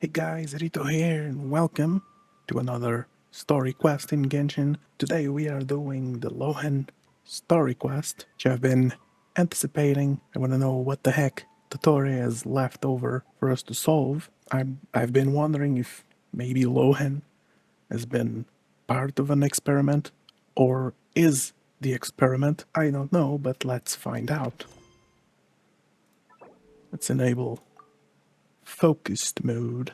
Hey guys, Rito here, and welcome to another story quest in Genshin. Today we are doing the Lohen story quest, which I've been anticipating. I want to know what the heck Dottore has left over for us to solve. I've been wondering if maybe Lohen has been part of an experiment, or is the experiment. I don't know, but let's find out. Let's enable focused mode.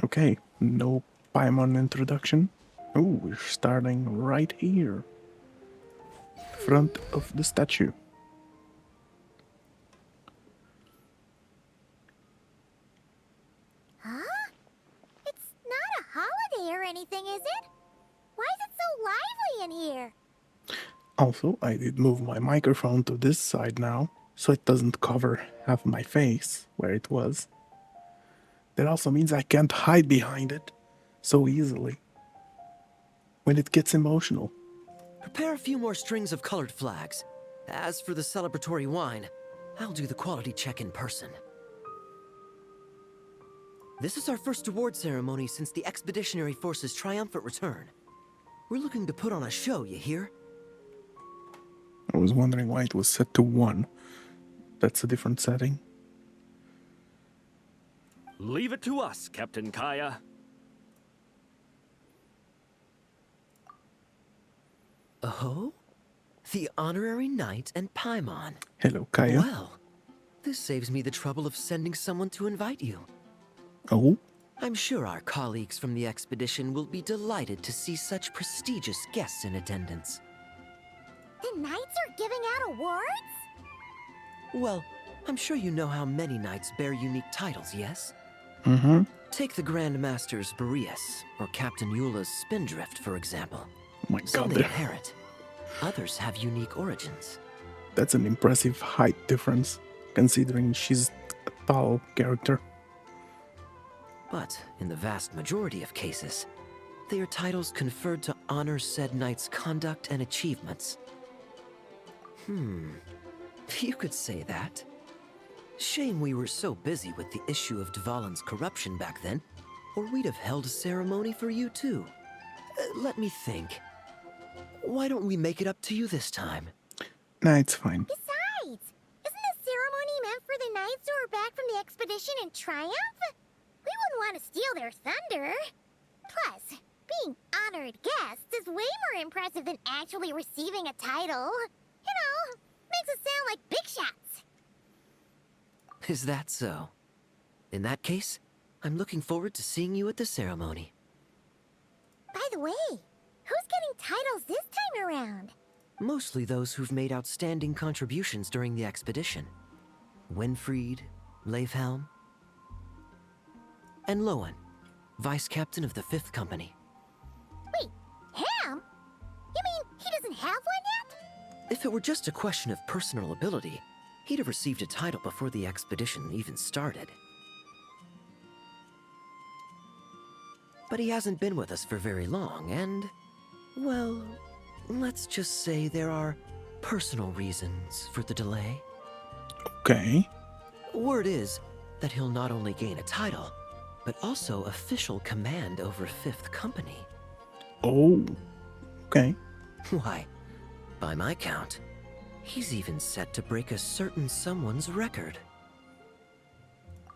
Okay, no Paimon introduction. Oh, we're starting right here. Front of the statue. Huh? It's not a holiday or anything, is it? Why is it so lively in here? Also, I did move my microphone to this side now, so it doesn't cover half my face where it was. That also means I can't hide behind it so easily when it gets emotional. Prepare a few more strings of colored flags. As for the celebratory wine, I'll do the quality check in person. This is our first award ceremony since the Expeditionary Force's triumphant return. We're looking to put on a show, you hear? I was wondering why it was set to 1. That's a different setting. Leave it to us, Captain Kaya. Oh? The Honorary Knight and Paimon. Hello, Kaya. Well, this saves me the trouble of sending someone to invite you. Oh? I'm sure our colleagues from the expedition will be delighted to see such prestigious guests in attendance. The knights are giving out awards? Well, I'm sure you know how many knights bear unique titles, yes? Mm-hmm. Take the Grand Masters Boreas or Captain Eula's Spindrift, for example. Oh my Some god, they inherit. Others have unique origins. that's an impressive height difference, considering she's a tall character. But in the vast majority of cases, they are titles conferred to honor said knight's conduct and achievements. You could say that. Shame we were so busy with the issue of Dvalin's corruption back then, or we'd have held a ceremony for you too. Let me think. Why don't we make it up to you this time? Nah, it's fine. Besides, isn't the ceremony meant for the knights who are back from the expedition in triumph? We wouldn't want to steal their thunder. Plus, being honored guests is way more impressive than actually receiving a title. You know, makes us sound like big shots. Is that so? In that case, I'm looking forward to seeing you at the ceremony. By the way, who's getting titles this time around? Mostly those who've made outstanding contributions during the expedition. Winfried, Leifhelm, and Lohen, Vice Captain of the 5th Company. Wait, Ham? You mean he doesn't have one yet? If it were just a question of personal ability, he'd have received a title before the expedition even started. But he hasn't been with us for very long, and, well, let's just say there are personal reasons for the delay. Okay. Word is that he'll not only gain a title, but also official command over 5th Company. Oh. Okay. Why, by my count, he's even set to break a certain someone's record.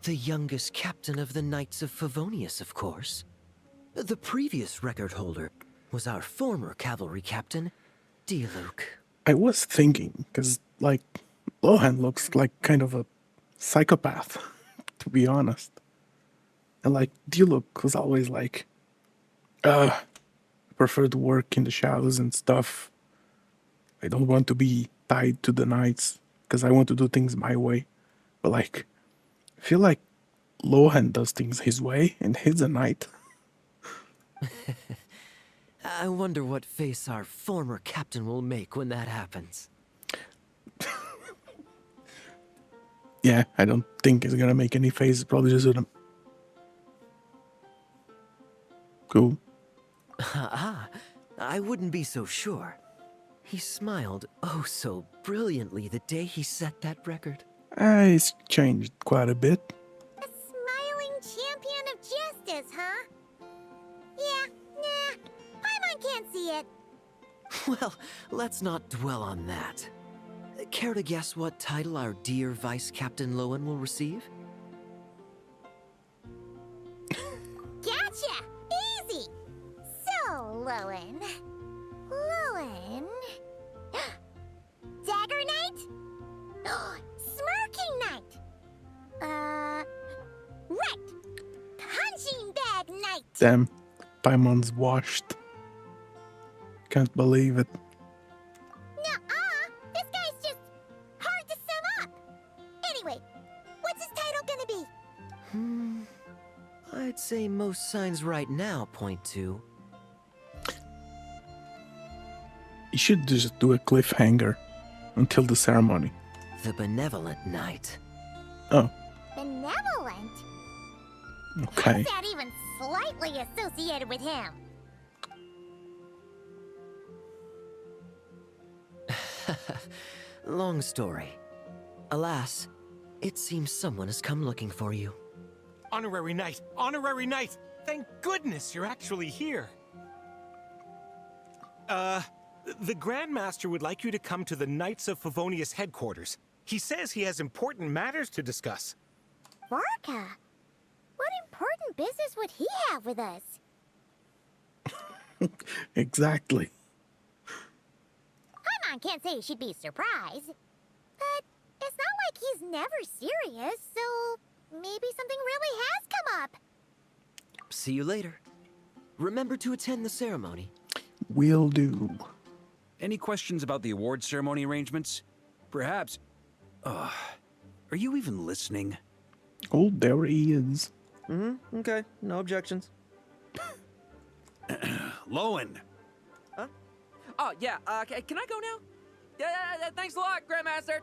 The youngest captain of the Knights of Favonius, of course. The previous record holder was our former cavalry captain, Diluc. I was thinking, because, like, Lohen looks like kind of a psychopath, to be honest. And, like, Diluc was always like, I prefer to work in the shadows and stuff. I don't want to be tied to the knights, because I want to do things my way. But, like, I feel like Lohen does things his way, and he's a knight. I wonder what face our former captain will make when that happens. Yeah, I don't think he's gonna make any faces, probably just gonna... Cool. I wouldn't be so sure. He smiled oh so brilliantly the day he set that record. He's changed quite a bit. Well, let's not dwell on that. Care to guess what title our dear Vice Captain Lohen will receive? Gotcha! Easy! So, Lohen... Lohen... Dagger Knight? Smirking Knight! Right! Punching Bag Knight! Damn, Paimon's washed. Can't believe it. Nuh-uh! This guy's just hard to sum up! Anyway, what's his title gonna be? I'd say most signs right now point to... You should just do a cliffhanger until the ceremony. the Benevolent Knight. Oh, Benevolent? okay. How's that even slightly associated with him? Long story. Alas, it seems someone has come looking for you. Honorary Knight! Honorary Knight! Thank goodness you're actually here. The Grand Master would like you to come to the Knights of Favonius headquarters. He says he has important matters to discuss. Varka? What important business would he have with us? Exactly. Paimon can't say he should be surprised. But it's not like he's never serious, so maybe something really has come up. See you later. Remember to attend the ceremony. Will do. Any questions about the award ceremony arrangements? Perhaps... are you even listening? Oh, there he is. Okay, no objections. Lohen! Oh, yeah, can I go now? Yeah, thanks a lot, Grandmaster.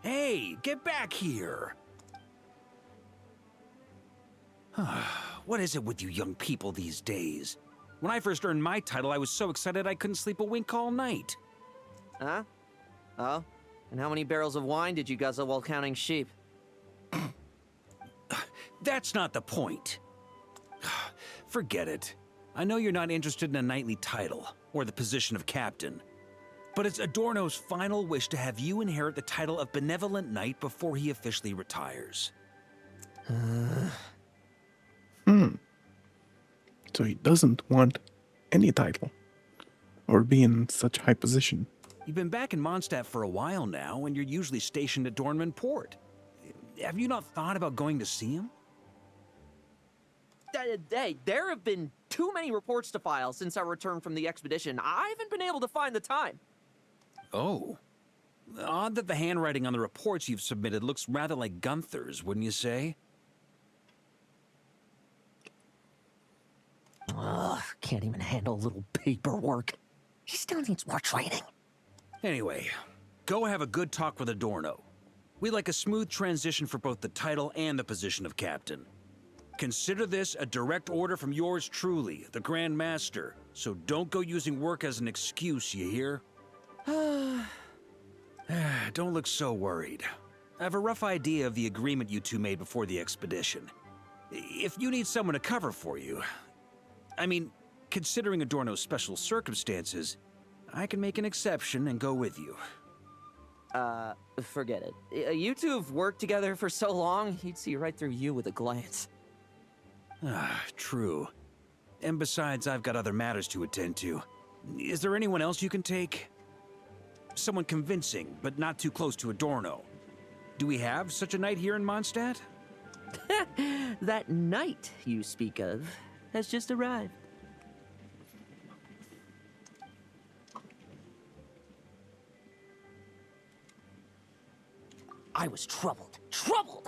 Hey, get back here! What is it with you young people these days? When I first earned my title, I was so excited I couldn't sleep a wink all night. Huh? Oh? And how many barrels of wine did you guzzle while counting sheep? That's not the point. Forget it. I know you're not interested in a knightly title, or the position of captain. But it's Adorno's final wish to have you inherit the title of Benevolent Knight before he officially retires. So he doesn't want any title or be in such high position. You've been back in Mondstadt for a while now, and you're usually stationed at Dornman Port. Have you not thought about going to see him? Hey, there have been too many reports to file since I returned from the expedition. I haven't been able to find the time. Oh. Odd that the handwriting on the reports you've submitted looks rather like Gunther's, wouldn't you say? Ugh, can't even handle a little paperwork. He still needs more training. Anyway, go have a good talk with Adorno. We'd like a smooth transition for both the title and the position of captain. Consider this a direct order from yours truly, the Grand Master, so don't go using work as an excuse, you hear? Don't look so worried. I have a rough idea of the agreement you two made before the expedition. If you need someone to cover for you... I mean, considering Adorno's special circumstances, I can make an exception and go with you. Forget it. You two have worked together for so long, he'd see right through you with a glance. True. And besides, I've got other matters to attend to. Is there anyone else you can take? Someone convincing, but not too close to Adorno. Do we have such a knight here in Mondstadt? That knight you speak of has just arrived. I was troubled,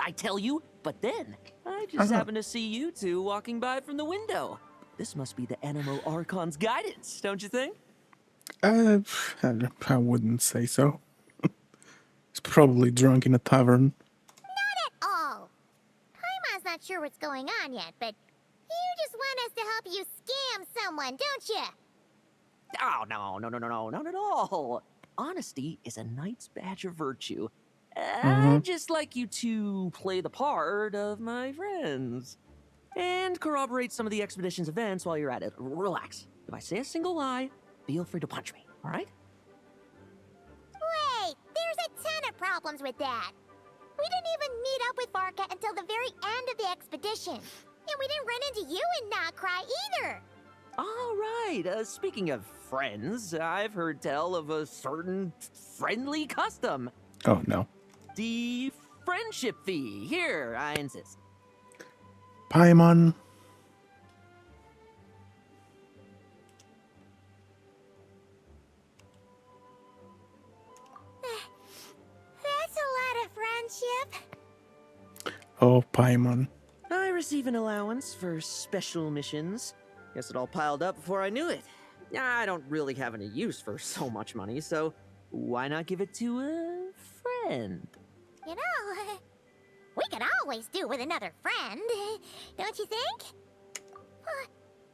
I tell you. But then, I just happened to see you two walking by from the window. This must be the Animo Archon's guidance, don't you think? I wouldn't say so. He's probably drunk in a tavern. Not at all. Paimon's not sure what's going on yet, but you just want us to help you scam someone, don't you? Oh, no, not at all. Honesty is a knight's badge of virtue. I'd just like you to play the part of my friends. and corroborate some of the expedition's events while you're at it. Relax. If I say a single lie, feel free to punch me, all right? Wait, there's a ton of problems with that. We didn't even meet up with Varka until the very end of the expedition. And we didn't run into you and not cry either. All right, speaking of friends, I've heard tell of a certain friendly custom. Oh no. The friendship fee. Here, I insist. Paimon. That's a lot of friendship. Oh, Paimon. I receive an allowance for special missions. Guess it all piled up before I knew it. I don't really have any use for so much money, so why not give it to a friend? You know, we could always do with another friend, don't you think?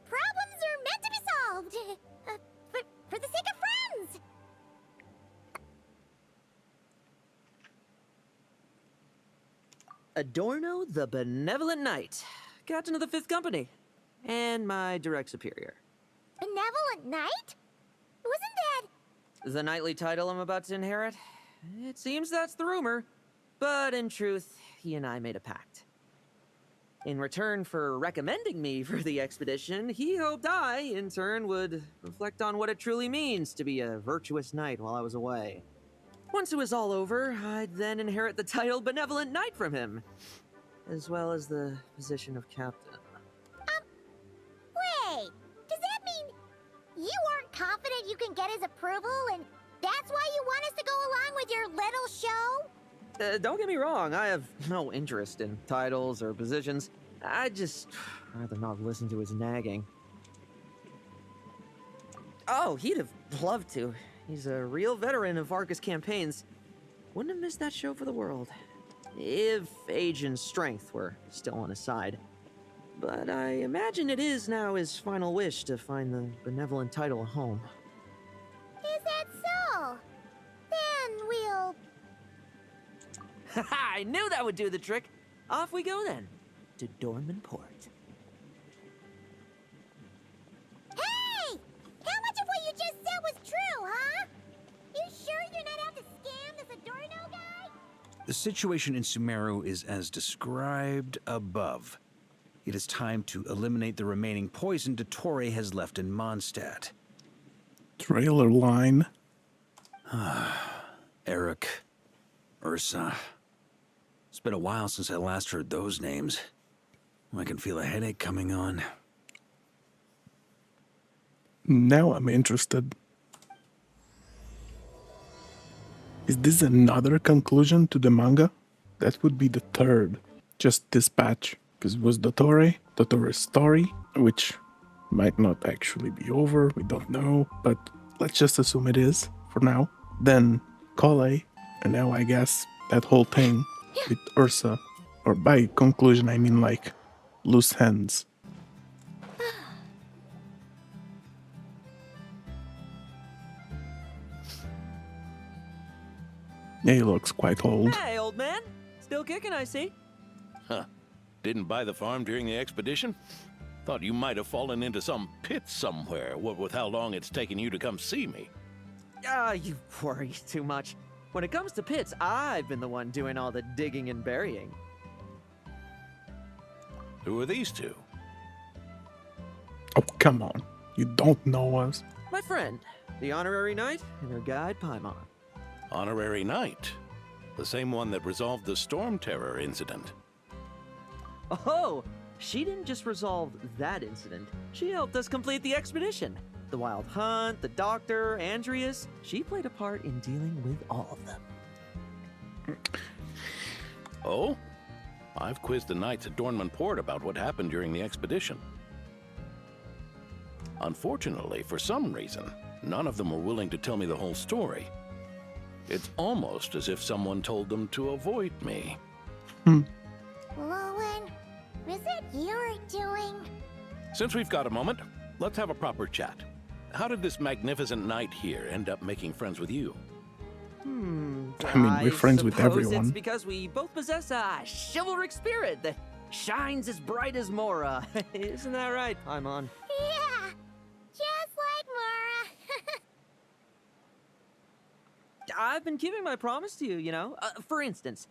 Problems are meant to be solved. For the sake of friends. Adorno the Benevolent Knight, Captain of the 5th Company, and my direct superior. Benevolent Knight? Wasn't that... The knightly title I'm about to inherit? It seems that's the rumor, but in truth, he and I made a pact. In return for recommending me for the expedition, he hoped I, in turn, would reflect on what it truly means to be a virtuous knight while I was away. Once it was all over, I'd then inherit the title Benevolent Knight from him, as well as the position of captain. Wait, does that mean you aren't confident you can get his approval and that's why you want us to go along with your little show? Don't get me wrong, I have no interest in titles or positions. I'd just rather not listen to his nagging. Oh, he'd have loved to. He's a real veteran of Varka's campaigns. Wouldn't have missed that show for the world. If age and strength were still on his side. But I imagine it is now his final wish to find the benevolent title a home. Is that so? Then we'll... I knew that would do the trick. Off we go then, to Dorman Port. Hey! How much of what you just said was true, huh? You sure you're not out to scam this Adorno guy? The situation in Sumeru is as described above. It is time to eliminate the remaining poison Dottore has left in Mondstadt. Trailer line. Eric, Ursa. It's been a while since I last heard those names. I can feel a headache coming on. Now I'm interested. Is this another conclusion to the manga? That would be the third. Just dispatch. Because it was Dottore's story, which might not actually be over, we don't know, but let's just assume it is for now. Then Kale, and now I guess that whole thing with Ursa, or by conclusion I mean like loose ends. Yeah, he looks quite old. Hey, old man. Still kicking, I see. Huh. Didn't buy the farm during the expedition? Thought you might have fallen into some pit somewhere, what with how long it's taken you to come see me. You worry too much. When it comes to pits, I've been the one doing all the digging and burying. Who are these two? Oh, come on. You don't know us. My friend, the honorary knight, and her guide, Paimon. Honorary Knight. The same one that resolved the Storm Terror incident. Oh, she didn't just resolve that incident. She helped us complete the expedition. The Wild Hunt, the Doctor, Andreas. She played a part in dealing with all of them. Oh? I've quizzed the knights at Dornman Port about what happened during the expedition. Unfortunately, for some reason, none of them were willing to tell me the whole story. It's almost as if someone told them to avoid me. Lohen, is that your doing? Since we've got a moment, let's have a proper chat. How did this magnificent knight here end up making friends with you? I mean, we're friends with suppose everyone. It's because we both possess a chivalric spirit that shines as bright as Mora. Isn't that right, Paimon? Yeah, just like Mora. I've been keeping my promise to you, you know? For instance,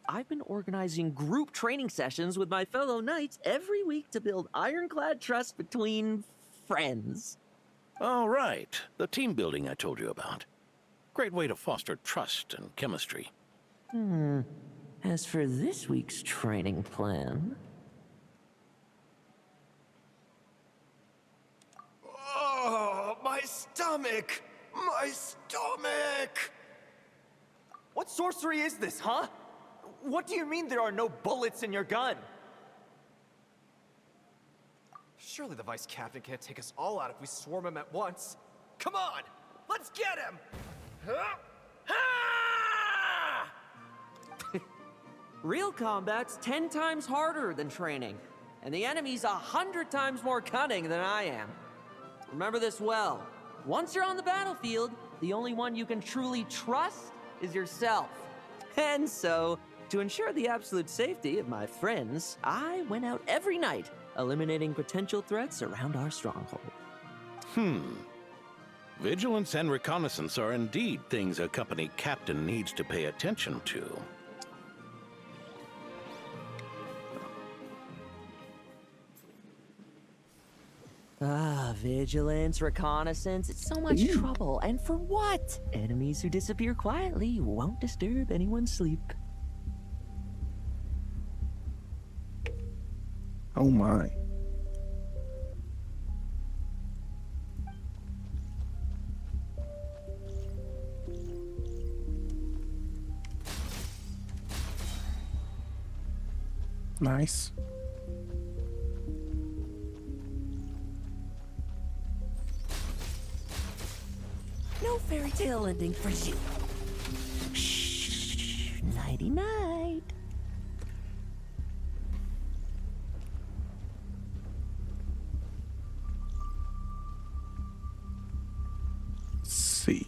I've been organizing group training sessions with my fellow knights every week to build ironclad trust between friends. All right, the team building I told you about. Great way to foster trust and chemistry. As for this week's training plan... Oh, my stomach! My stomach! What sorcery is this, huh? What do you mean there are no bullets in your gun? Surely the vice captain can't take us all out if we swarm him at once. Come on! Let's get him! Huh? Ah! Real combat's 10 times harder than training, and the enemy's 100 times more cunning than I am. Remember this well. Once you're on the battlefield, the only one you can truly trust is yourself. And so, to ensure the absolute safety of my friends, I went out every night, eliminating potential threats around our stronghold. Vigilance and reconnaissance are indeed things a company captain needs to pay attention to. Vigilance, reconnaissance, it's so much trouble. And for what? Enemies who disappear quietly won't disturb anyone's sleep. Oh my. Nice. No fairy tale ending for you. Shh. Nighty night. Let's see.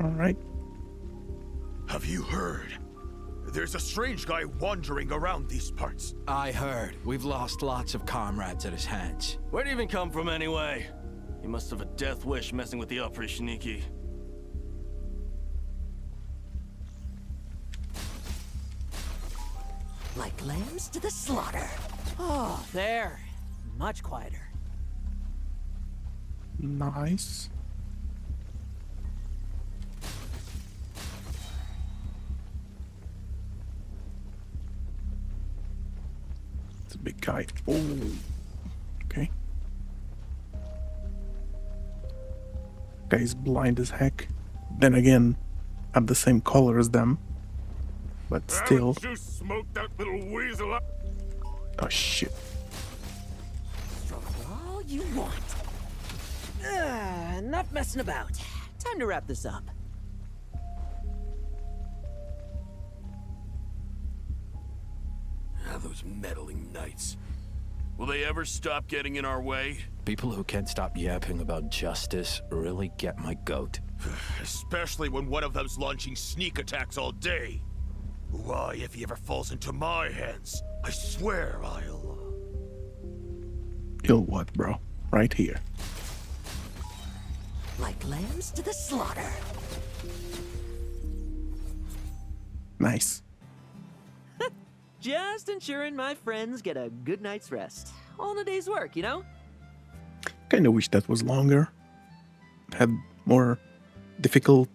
All right. Have you heard? There's a strange guy wandering around these parts. I heard. We've lost lots of comrades at his hands. Where'd he even come from anyway? He must have a death wish messing with the Oprichniki. Like lambs to the slaughter. Oh, there. Much quieter. Nice. It's a big guy. Oh. Okay. Guy's blind as heck. Then again, I'm the same color as them. But still. Haven't you smoked that little weasel up? Oh shit. Struggle all you want. Enough messing about. Time to wrap this up. Those meddling knights. Will they ever stop getting in our way? People who can't stop yapping about justice really get my goat. Especially when one of them's launching sneak attacks all day. Why, if he ever falls into my hands, I swear I'll... You'll what, bro? Right here. Like lambs to the slaughter. Nice. Just ensuring my friends get a good night's rest. All in a day's work, you know? Kinda wish that was longer. Had more difficult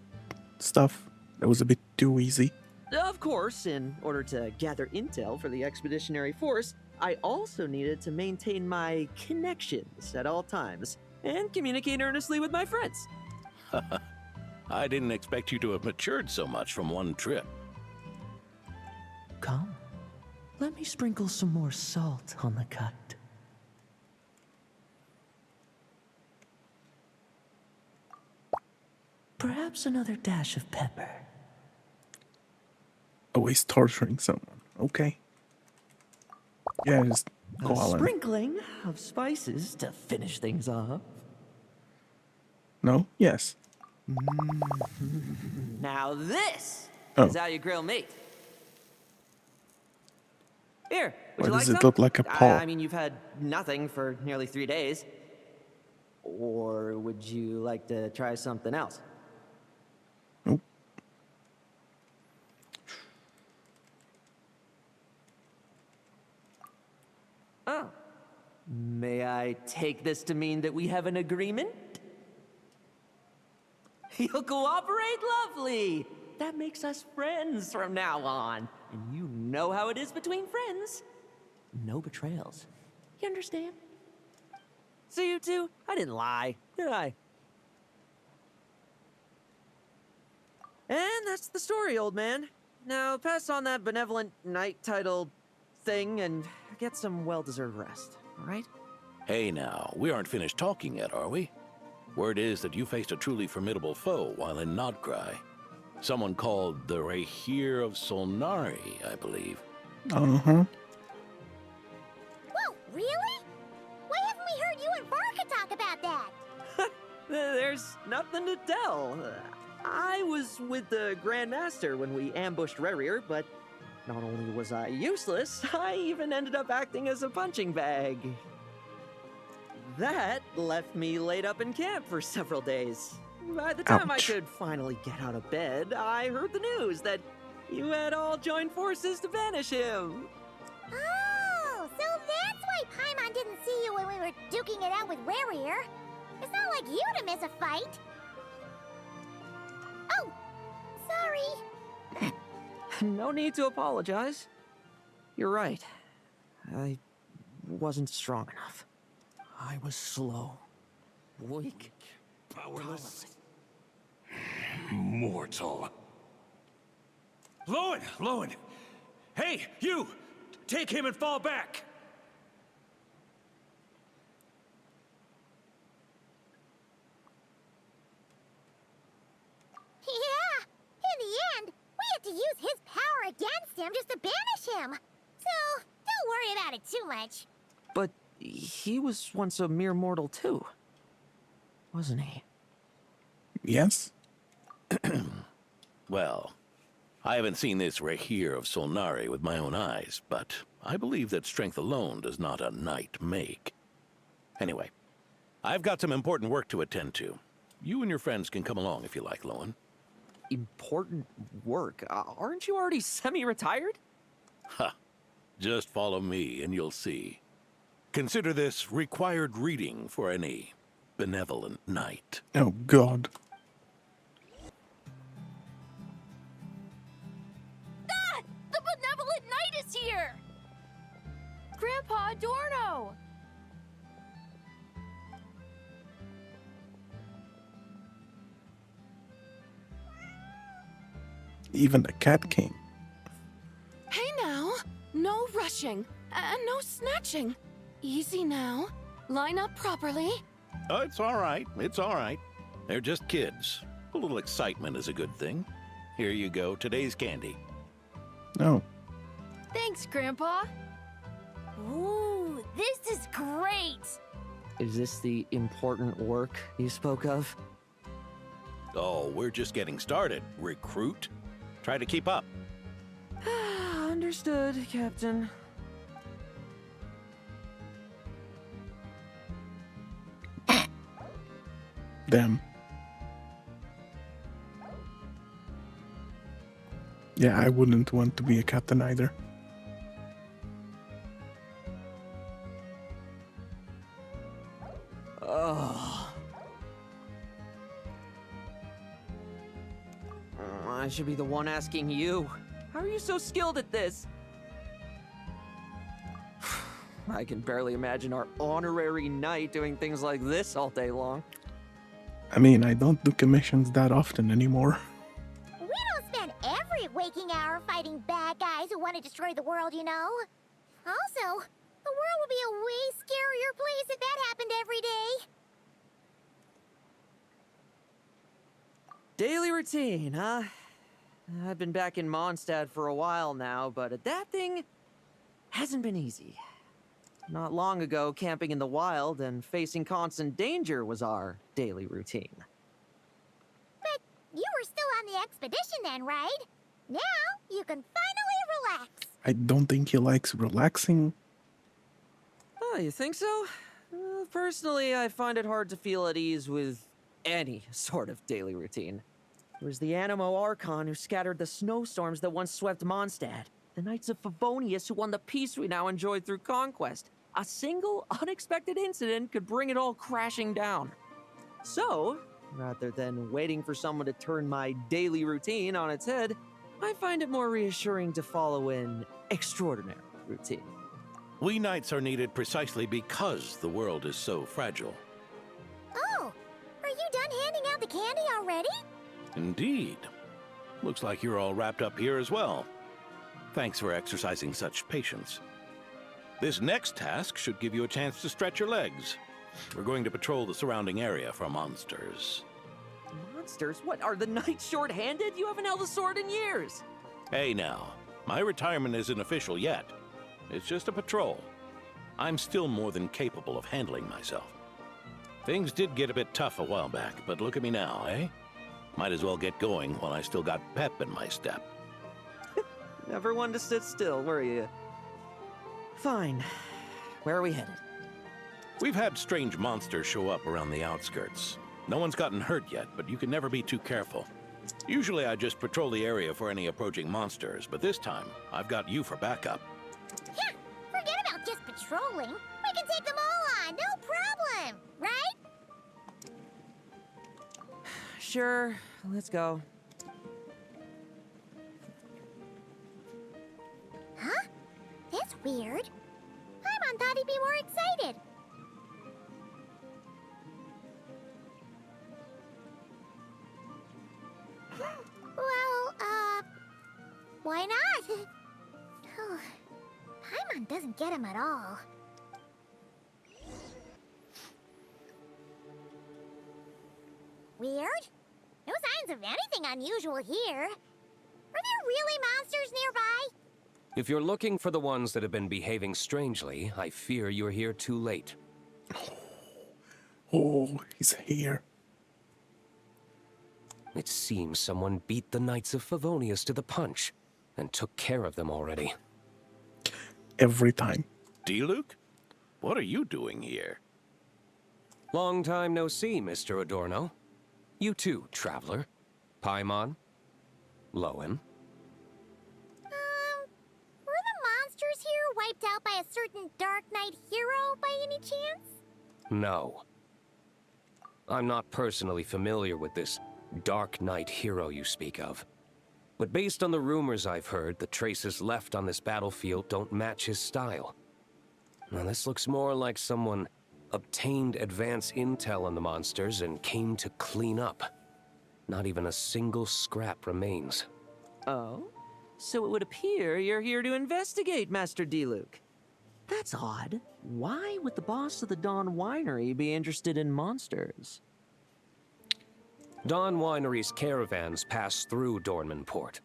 stuff. That was a bit too easy. Of course, in order to gather intel for the expeditionary force, I also needed to maintain my connections at all times and communicate earnestly with my friends. I didn't expect you to have matured so much from one trip. Come, let me sprinkle some more salt on the cut. Perhaps another dash of pepper. Oh, he's torturing someone. Okay. Yeah, just go A all in. sprinkling of spices to finish things off. No? Yes. Now this Oh. is how you grill meat. Here, would Why you like does it some? look like a paw? I mean, you've had nothing for nearly 3 days. Or would you like to try something else? Nope. Oh. May I take this to mean that we have an agreement? You'll cooperate? Lovely! That makes us friends from now on. And you know how it is between friends. No betrayals. You understand? So you two, I didn't lie, did I? And that's the story, old man. Now pass on that benevolent knight title thing and get some well-deserved rest, all right? Hey now, we aren't finished talking yet, are we? Word is that you faced a truly formidable foe while in Nodgrai. Someone called the Rahir of Solnari, I believe. Uh-huh. Whoa, really? Why haven't we heard you and Barca talk about that? There's nothing to tell. I was with the Grand Master when we ambushed Rerir, but not only was I useless, I even ended up acting as a punching bag. That left me laid up in camp for several days. By the time I Ouch. could finally get out of bed, I heard the news that you had all joined forces to banish him. Oh, so that's why Paimon didn't see you when we were duking it out with Rerir. It's not like you to miss a fight. Oh, sorry. No need to apologize. You're right. I wasn't strong enough. I was slow, weak, Powerless. Mortal. Lohen! Lohen! Hey, you! Take him and fall back! Yeah, in the end, we had to use his power against him just to banish him. So, don't worry about it too much. But he was once a mere mortal too, wasn't he? Yes? Well, I haven't seen this Rahir of Solnari with my own eyes, but I believe that strength alone does not a knight make. Anyway, I've got some important work to attend to. You and your friends can come along if you like, Lohen. Important work? Aren't you already semi-retired? Ha! Just follow me and you'll see. Consider this required reading for any benevolent knight. Oh, God. Ah! The benevolent knight is here! Grandpa Adorno! Even the cat came. Hey now! No rushing, and no snatching. Easy now. Line up properly. Oh, it's all right. It's all right. They're just kids. A little excitement is a good thing. Here you go. Today's candy. No. Thanks, Grandpa. Ooh, this is great! Is this the important work you spoke of? Oh, we're just getting started. Recruit. Try to keep up. Understood, Captain. Damn. Yeah, I wouldn't want to be a captain either. Oh. I should be the one asking you. How are you so skilled at this? I can barely imagine our honorary knight doing things like this all day long. I mean, I don't do commissions that often anymore. We don't spend every waking hour fighting bad guys who want to destroy the world, you know? Also, the world would be a way scarier place if that happened every day. Daily routine, huh? I've been back in Mondstadt for a while now, but adapting hasn't been easy. Not long ago, camping in the wild and facing constant danger was our daily routine. But you were still on the expedition then, right? Now you can finally relax. I don't think he likes relaxing. Oh, you think so? Personally, I find it hard to feel at ease with any sort of daily routine. It was the Animo Archon who scattered the snowstorms that once swept Mondstadt. The Knights of Favonius who won the peace we now enjoy through conquest. A single, unexpected incident could bring it all crashing down. So, rather than waiting for someone to turn my daily routine on its head, I find it more reassuring to follow an extraordinary routine. We knights are needed precisely because the world is so fragile. Oh, are you done handing out the candy already? Indeed. Looks like you're all wrapped up here as well. Thanks for exercising such patience. This next task should give you a chance to stretch your legs. We're going to patrol the surrounding area for monsters. Monsters? What, are the knights short-handed? You haven't held a sword in years. Hey now, my retirement isn't official yet. It's just a patrol. I'm still more than capable of handling myself. Things did get a bit tough a while back, but look at me now, eh? Might as well get going while I still got pep in my step. Never one to sit still, were you? Fine. Where are we headed? We've had strange monsters show up around the outskirts. No one's gotten hurt yet, but you can never be too careful. Usually I just patrol the area for any approaching monsters, but this time I've got you for backup. Yeah, forget about just patrolling. We can take them all on, no problem, right? Sure, let's go. Huh? That's weird. Paimon thought he'd be more excited. Well, why not? Oh, Paimon doesn't get him at all. Weird? No signs of anything unusual here. Are there really monsters nearby? If you're looking for the ones that have been behaving strangely, I fear you're here too late. Oh, he's here. It seems someone beat the Knights of Favonius to the punch and took care of them already. Every time. D-Luke? What are you doing here? Long time no see, Mr. Adorno. You too, traveler. Paimon? Lohen? Were the monsters here wiped out by a certain Dark Knight hero by any chance? No. I'm not personally familiar with this Dark Knight hero you speak of. But based on the rumors I've heard, the traces left on this battlefield don't match his style. Now this looks more like someone obtained advance intel on the monsters and came to clean up. Not even a single scrap remains. Oh? So it would appear you're here to investigate, Master D-Luke. That's odd. Why would the boss of the Dawn Winery be interested in monsters? Dawn Winery's caravans pass through Dornman Port.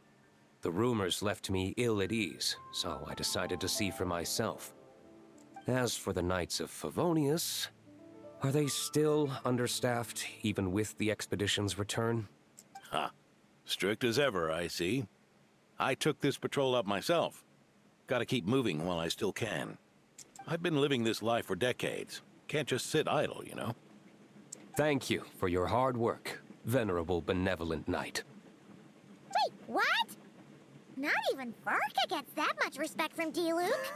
The rumors left me ill at ease, so I decided to see for myself. As for the Knights of Favonius, are they still understaffed even with the expedition's return? Ha. Strict as ever, I see. I took this patrol up myself. Gotta keep moving while I still can. I've been living this life for decades. Can't just sit idle, you know? Thank you for your hard work, venerable benevolent knight. Wait, what? Not even Varka gets that much respect from D-Luke.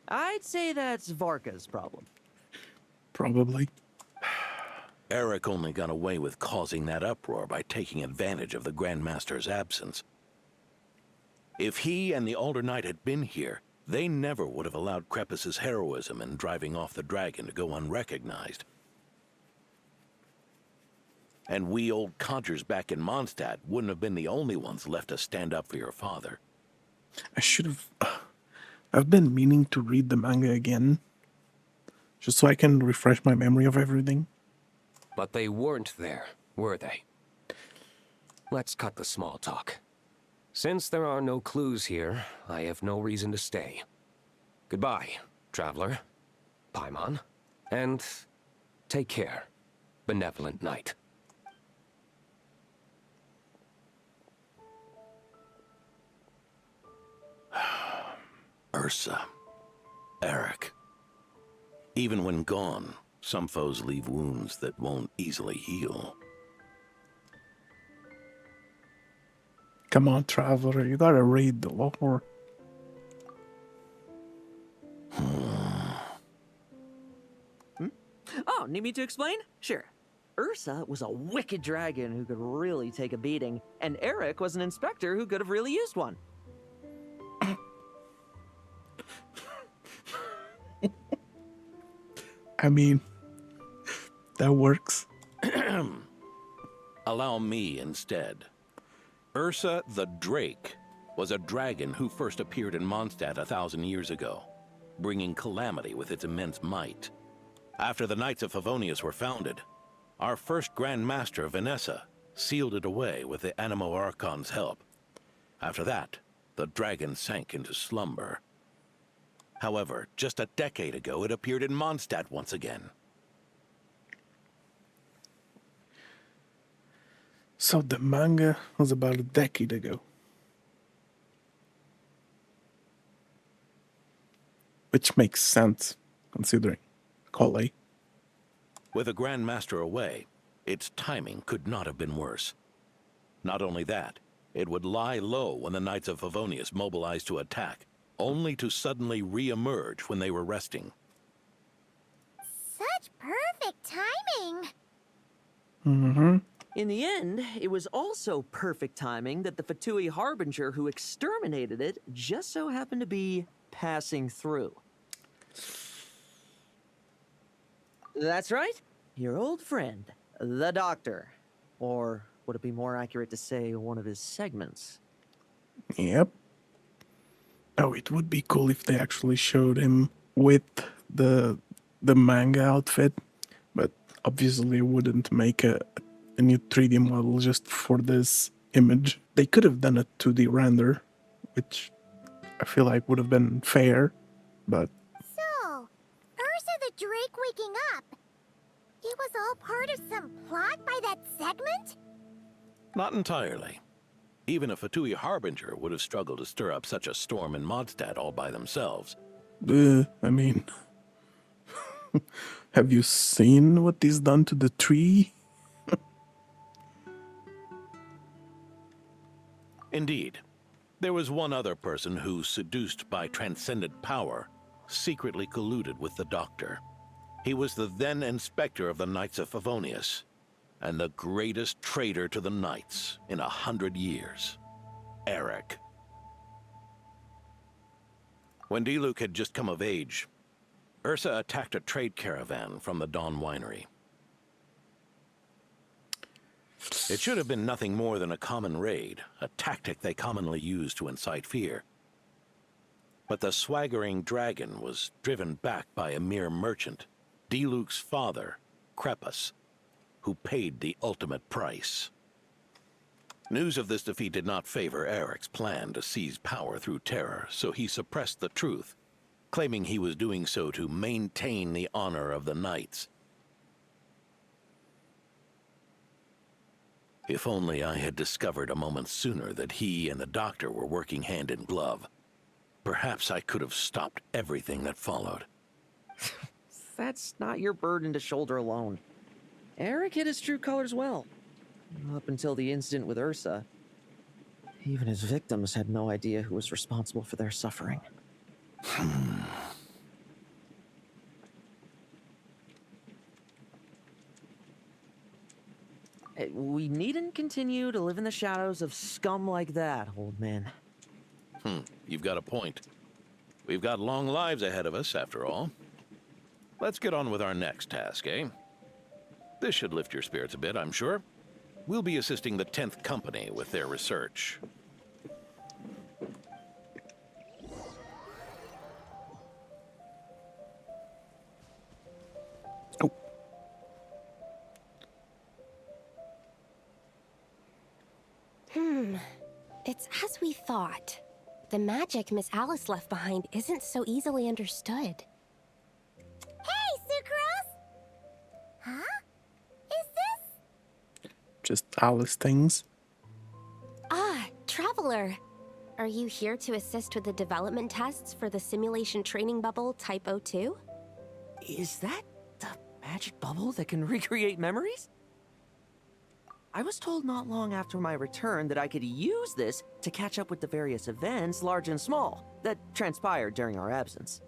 I'd say that's Varka's problem. Probably. Eric only got away with causing that uproar by taking advantage of the Grandmaster's absence. If he and the Alder Knight had been here, they never would have allowed Krepus's heroism in driving off the dragon to go unrecognized. And we old codgers back in Mondstadt wouldn't have been the only ones left to stand up for your father. I should have... I've been meaning to read the manga again. Just so I can refresh my memory of everything. But they weren't there, were they? let's cut the small talk. Since there are no clues here, I have no reason to stay. Goodbye, traveler, Paimon, and take care, benevolent knight. Ursa. Eric. Even when gone, some foes leave wounds that won't easily heal. Come on, traveler, you gotta read the lore. Oh, need me to explain? Sure. Ursa was a wicked dragon who could really take a beating, and Eric was an inspector who could have really used one. I mean, that works. Allow me instead. Ursa the Drake was a dragon who first appeared in Mondstadt 1,000 years ago, bringing calamity with its immense might. After the Knights of Favonius were founded, our first Grand Master, Vanessa, sealed it away with the Animo Archon's help. After that, the dragon sank into slumber. However, just a decade ago, it appeared in Mondstadt once again. So the manga was about a decade ago. Which makes sense, considering Collei. With the Grand Master away, its timing could not have been worse. Not only that, it would lie low when the Knights of Favonius mobilized to attack, only to suddenly re-emerge when they were resting. Such perfect timing! Mm-hmm. In the end, it was also perfect timing that the Fatui Harbinger who exterminated it just so happened to be passing through. That's right, your old friend, the Doctor. Or would it be more accurate to say one of his segments? Yep. Oh, it would be cool if they actually showed him with the manga outfit, but obviously wouldn't make a new 3D model just for this image. They could have done a 2D render, which I feel like would have been fair, but... So, Ursa the Drake waking up. It was all part of some plot by that segment? Not entirely. Even a Fatui Harbinger would have struggled to stir up such a storm in Mondstadt all by themselves. I mean... have you seen what he's done to the tree? Indeed. There was one other person who, seduced by transcendent power, secretly colluded with the Doctor. He was the then Inspector of the Knights of Favonius, and the greatest traitor to the Knights in 100 years. Eric. When Diluc had just come of age, Ursa attacked a trade caravan from the Dawn Winery. It should have been nothing more than a common raid, a tactic they commonly use to incite fear. But the swaggering dragon was driven back by a mere merchant, Diluc's father, Crepus, who paid the ultimate price. News of this defeat did not favor Eric's plan to seize power through terror, so he suppressed the truth, claiming he was doing so to maintain the honor of the Knights. If only I had discovered a moment sooner that he and the Doctor were working hand in glove. Perhaps I could have stopped everything that followed. That's not your burden to shoulder alone. Eric hid his true colors well. Up until the incident with Ursa. Even his victims had no idea who was responsible for their suffering. We needn't continue to live in the shadows of scum like that, old man. You've got a point. We've got long lives ahead of us, after all. Let's get on with our next task, eh? This should lift your spirits a bit, I'm sure. We'll be assisting the 10th Company with their research. It's as we thought. The magic Miss Alice left behind isn't so easily understood. Hey, Sucrose! Huh? Is this? Just Alice things. Ah, Traveler. Are you here to assist with the development tests for the simulation training bubble Type 02? Is that the magic bubble that can recreate memories? I was told not long after my return that I could use this to catch up with the various events, large and small, that transpired during our absence.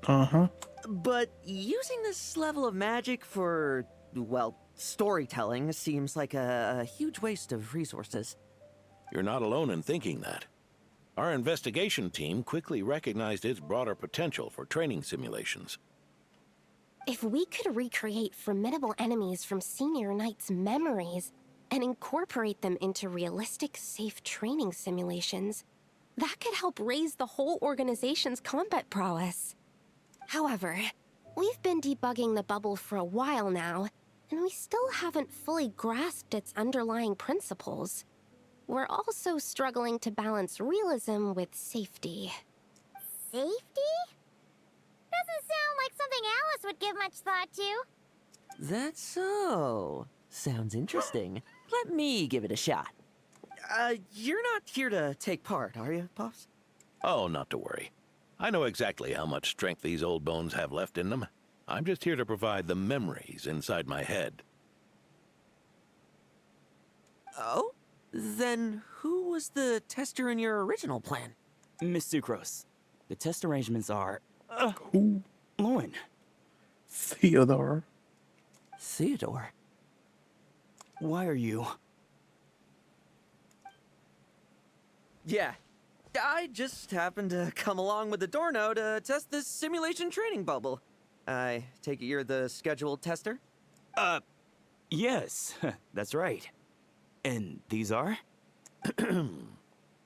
Uh-huh. But using this level of magic for, well, storytelling seems like a huge waste of resources. You're not alone in thinking that. Our investigation team quickly recognized its broader potential for training simulations. If we could recreate formidable enemies from Senior Knight's memories and incorporate them into realistic, safe training simulations, that could help raise the whole organization's combat prowess. However, we've been debugging the bubble for a while now, and we still haven't fully grasped its underlying principles. We're also struggling to balance realism with safety. Safety? Doesn't sound like something Alice would give much thought to. That's so. Sounds interesting. Let me give it a shot. You're not here to take part, are you, Pops? Oh, not to worry. I know exactly how much strength these old bones have left in them. I'm just here to provide the memories inside my head. Oh? Then who was the tester in your original plan? Miss Sucrose. The test arrangements are... Who? Lohen. Theodore. Theodore? Why are you... Yeah. I just happened to come along with the Dorno to test this simulation training bubble. I take it you're the scheduled tester? Yes, that's right. And these are?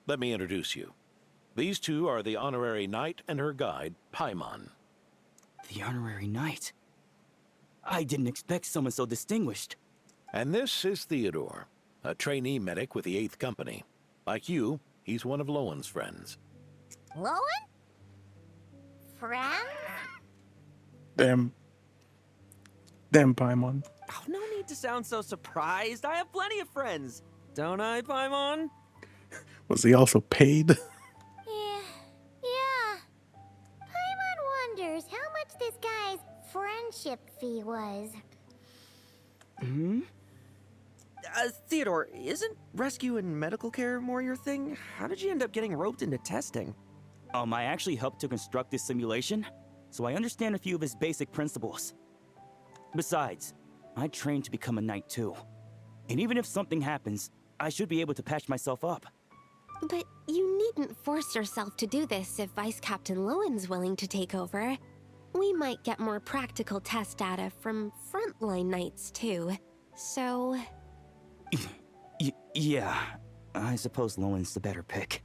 Let me introduce you. These two are the honorary knight and her guide, Paimon. The honorary knight? I didn't expect someone so distinguished. And this is Theodore, a trainee medic with the 8th Company. Like you, he's one of Lowen's friends. Lohen? Friends? Damn, Paimon. Oh, no need to sound so surprised. I have plenty of friends. Don't I, Paimon? Was he also paid? Yeah. Paimon wonders how much this guy's friendship fee was. Theodore, isn't rescue and medical care more your thing? How did you end up getting roped into testing? I actually helped to construct this simulation, so I understand a few of his basic principles. Besides, I trained to become a knight too. And even if something happens, I should be able to patch myself up. But you needn't force yourself to do this if Vice Captain Lowen's willing to take over. We might get more practical test data from frontline knights too, so... Yeah, I suppose Lowen's the better pick.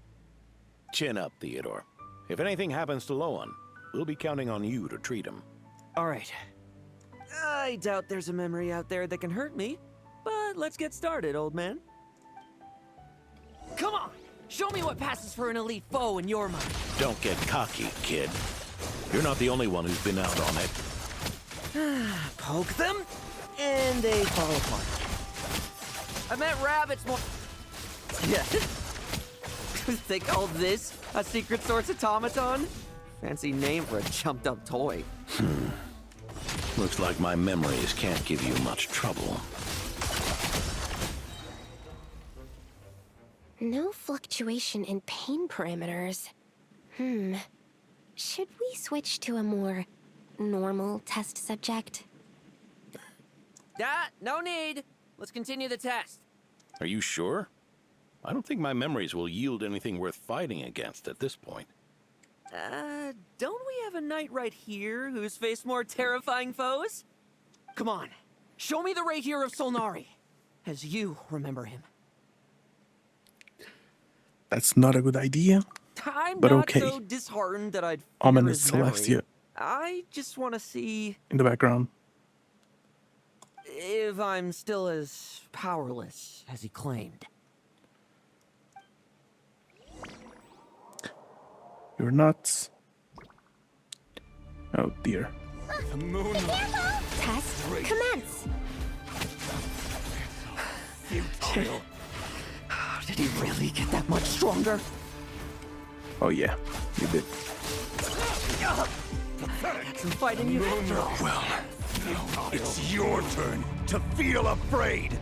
Chin up, Theodore. If anything happens to Lowen, we'll be counting on you to treat him. All right. I doubt there's a memory out there that can hurt me, but let's get started, old man. Come on! Show me what passes for an elite foe in your mind. Don't get cocky, kid. You're not the only one who's been out on it. Poke them, and they fall apart. I meant rabbits more... Yeah. They call this a secret source automaton? Fancy name for a chumped-up toy. Looks like my memories can't give you much trouble. No fluctuation in pain parameters. Should we switch to a more normal test subject? No need. Let's continue the test. Are you sure? I don't think my memories will yield anything worth fighting against at this point. Don't we have a knight right here who's faced more terrifying foes? Come on, show me the Rahier of Solnari, as you remember him. That's not a good idea. I'm but not okay. so disheartened that I'd fear Ominous his memory. Celestia I just want to see in the background. if I'm still as powerless as he claimed. You're nuts. Oh dear. The moonlight. Test commence. Did he really get that much stronger? Oh yeah, you did. Some fighting you after all. Well, it's your turn to feel afraid.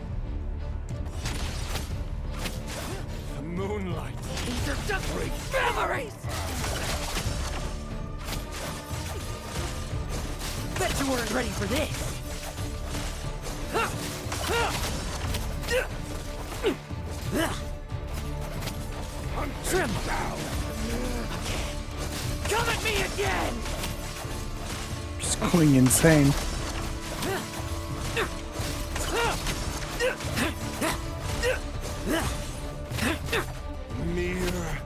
The moonlight. These are just memories! Bet you weren't ready for this. I'm trimmed down. Come at me again! Just going insane. Mere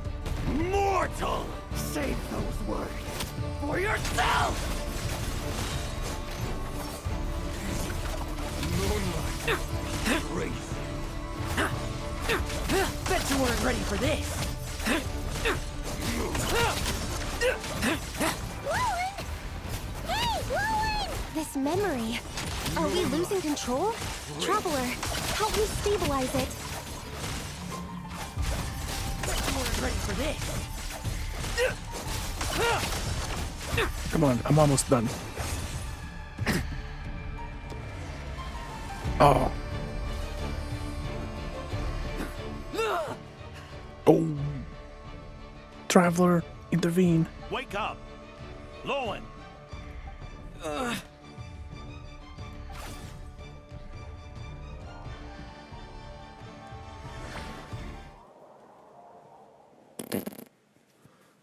mortal! Save those words for yourself! Moonlight. Race. Bet you weren't ready for this. Lohen! Hey, Lohen! This memory. Are we losing control? Traveler, help me stabilize it. Bet you weren't ready for this. Come on, I'm almost done. Oh. Oh. Traveler, intervene. Wake up! Lohen!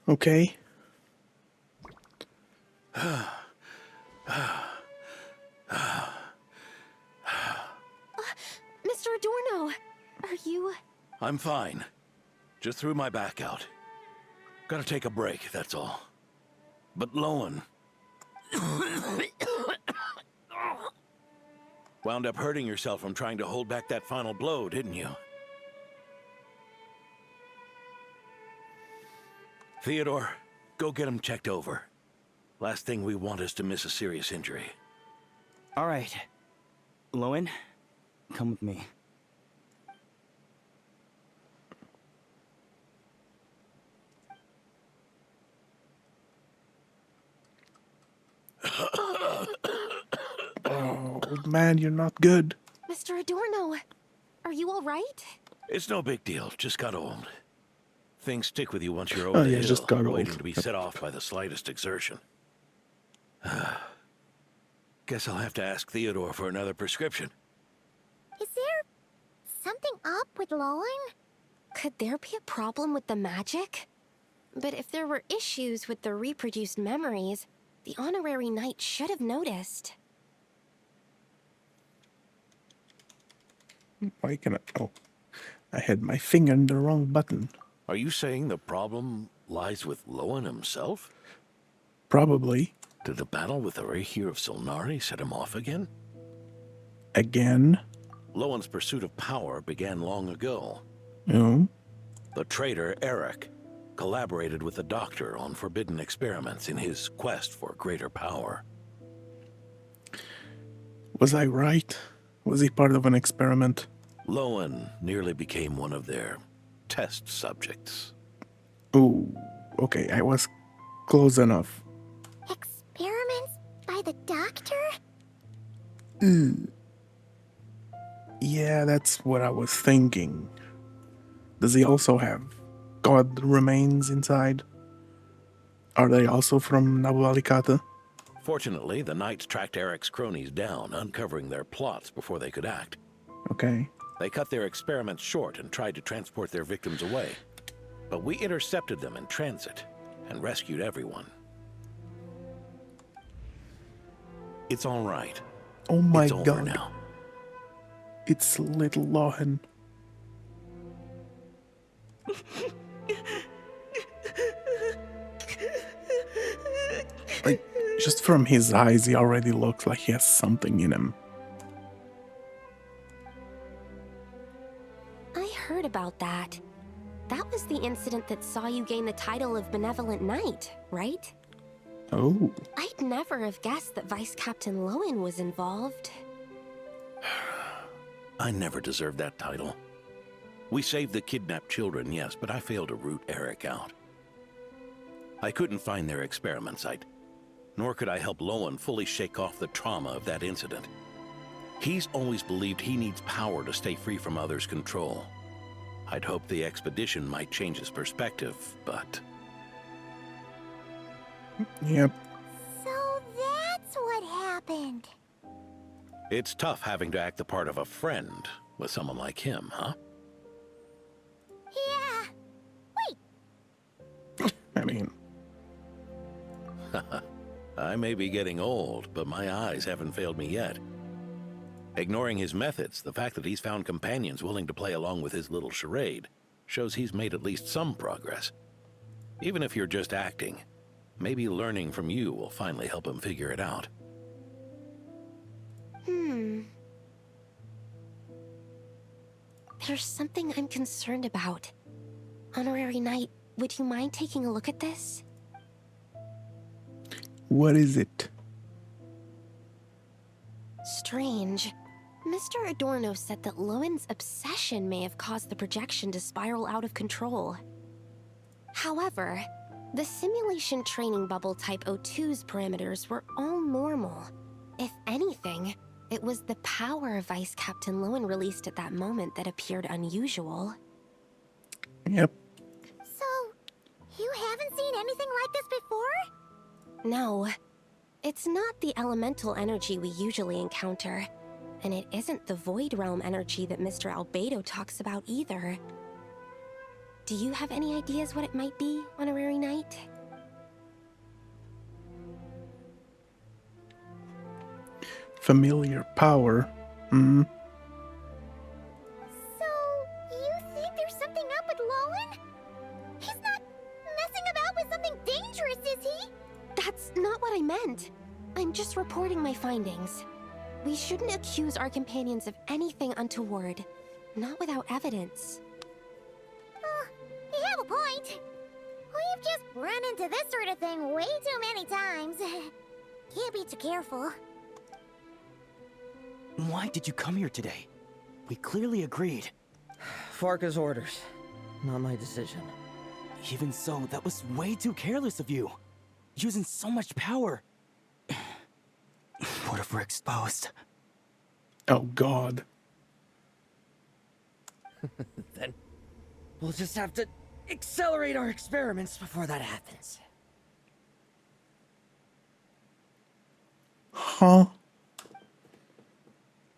Okay. Mr. Adorno, are you... I'm fine. Just threw my back out. Gotta take a break, that's all. But Lohen... wound up hurting yourself from trying to hold back that final blow, didn't you? Theodore, go get him checked over. Last thing we want is to miss a serious injury. All right. Lohen, come with me. Oh, old man, you're not good. Mr. Adorno, are you all right? It's no big deal, just got old. Things stick with you once you're Oh, over the yeah, hill, just got waiting old. to be set off by the slightest exertion. Guess I'll have to ask Theodore for another prescription. Is there something up with Lohen? Could there be a problem with the magic? But if there were issues with the reproduced memories, the honorary knight should have noticed. Why can I... Oh. I had my finger in the wrong button. Are you saying the problem lies with Lohen himself? Probably. Did the battle with the Rahir of Solnari set him off again? Again? Lohen's pursuit of power began long ago. Oh? The traitor, Eric, collaborated with the Doctor on forbidden experiments in his quest for greater power. Was I right? Was he part of an experiment? Lohen nearly became one of their test subjects. Ooh, okay, I was close enough. Experiments by the Doctor? Yeah, that's what I was thinking. Does he also have god remains inside? Are they also from Nabu Alicata? Fortunately, the Knights tracked Eric's cronies down, uncovering their plots before they could act. Okay. They cut their experiments short and tried to transport their victims away. But we intercepted them in transit and rescued everyone. It's all right. Oh my it's over god. now. It's little Lohen. Like, just from his eyes, he already looks like he has something in him. I heard about that. That was the incident that saw you gain the title of Benevolent Knight, right? Oh. I'd never have guessed that Vice Captain Lohen was involved. I never deserved that title. We saved the kidnapped children, yes, but I failed to root Eric out. I couldn't find their experiment site, nor could I help Lohen fully shake off the trauma of that incident. He's always believed he needs power to stay free from others' control. I'd hoped the expedition might change his perspective, but... Yep. So that's what happened. It's tough having to act the part of a friend with someone like him, huh? Yeah. Wait. I mean... I may be getting old, but my eyes haven't failed me yet. Ignoring his methods, the fact that he's found companions willing to play along with his little charade shows he's made at least some progress. Even if you're just acting, maybe learning from you will finally help him figure it out. There's something I'm concerned about. Honorary Knight, would you mind taking a look at this? What is it? Strange. Mr. Adorno said that Lowen's obsession may have caused the projection to spiral out of control. However, the simulation training bubble type O2's parameters were all normal. If anything, it was the power Vice Captain Lohen released at that moment that appeared unusual. Yep. So, you haven't seen anything like this before? No. It's not the elemental energy we usually encounter. And it isn't the Void Realm energy that Mr. Albedo talks about either. Do you have any ideas what it might be, Honorary Knight? Familiar power. So, you think there's something up with Lohen? He's not messing about with something dangerous, is he? That's not what I meant. I'm just reporting my findings. We shouldn't accuse our companions of anything untoward. Not without evidence. You have a point. We've just run into this sort of thing way too many times. Can't be too careful. Why did you come here today? We clearly agreed. Farka's orders. Not my decision. Even so, that was way too careless of you. Using so much power. What if we're exposed? Oh, God. Then we'll just have to accelerate our experiments before that happens. Huh?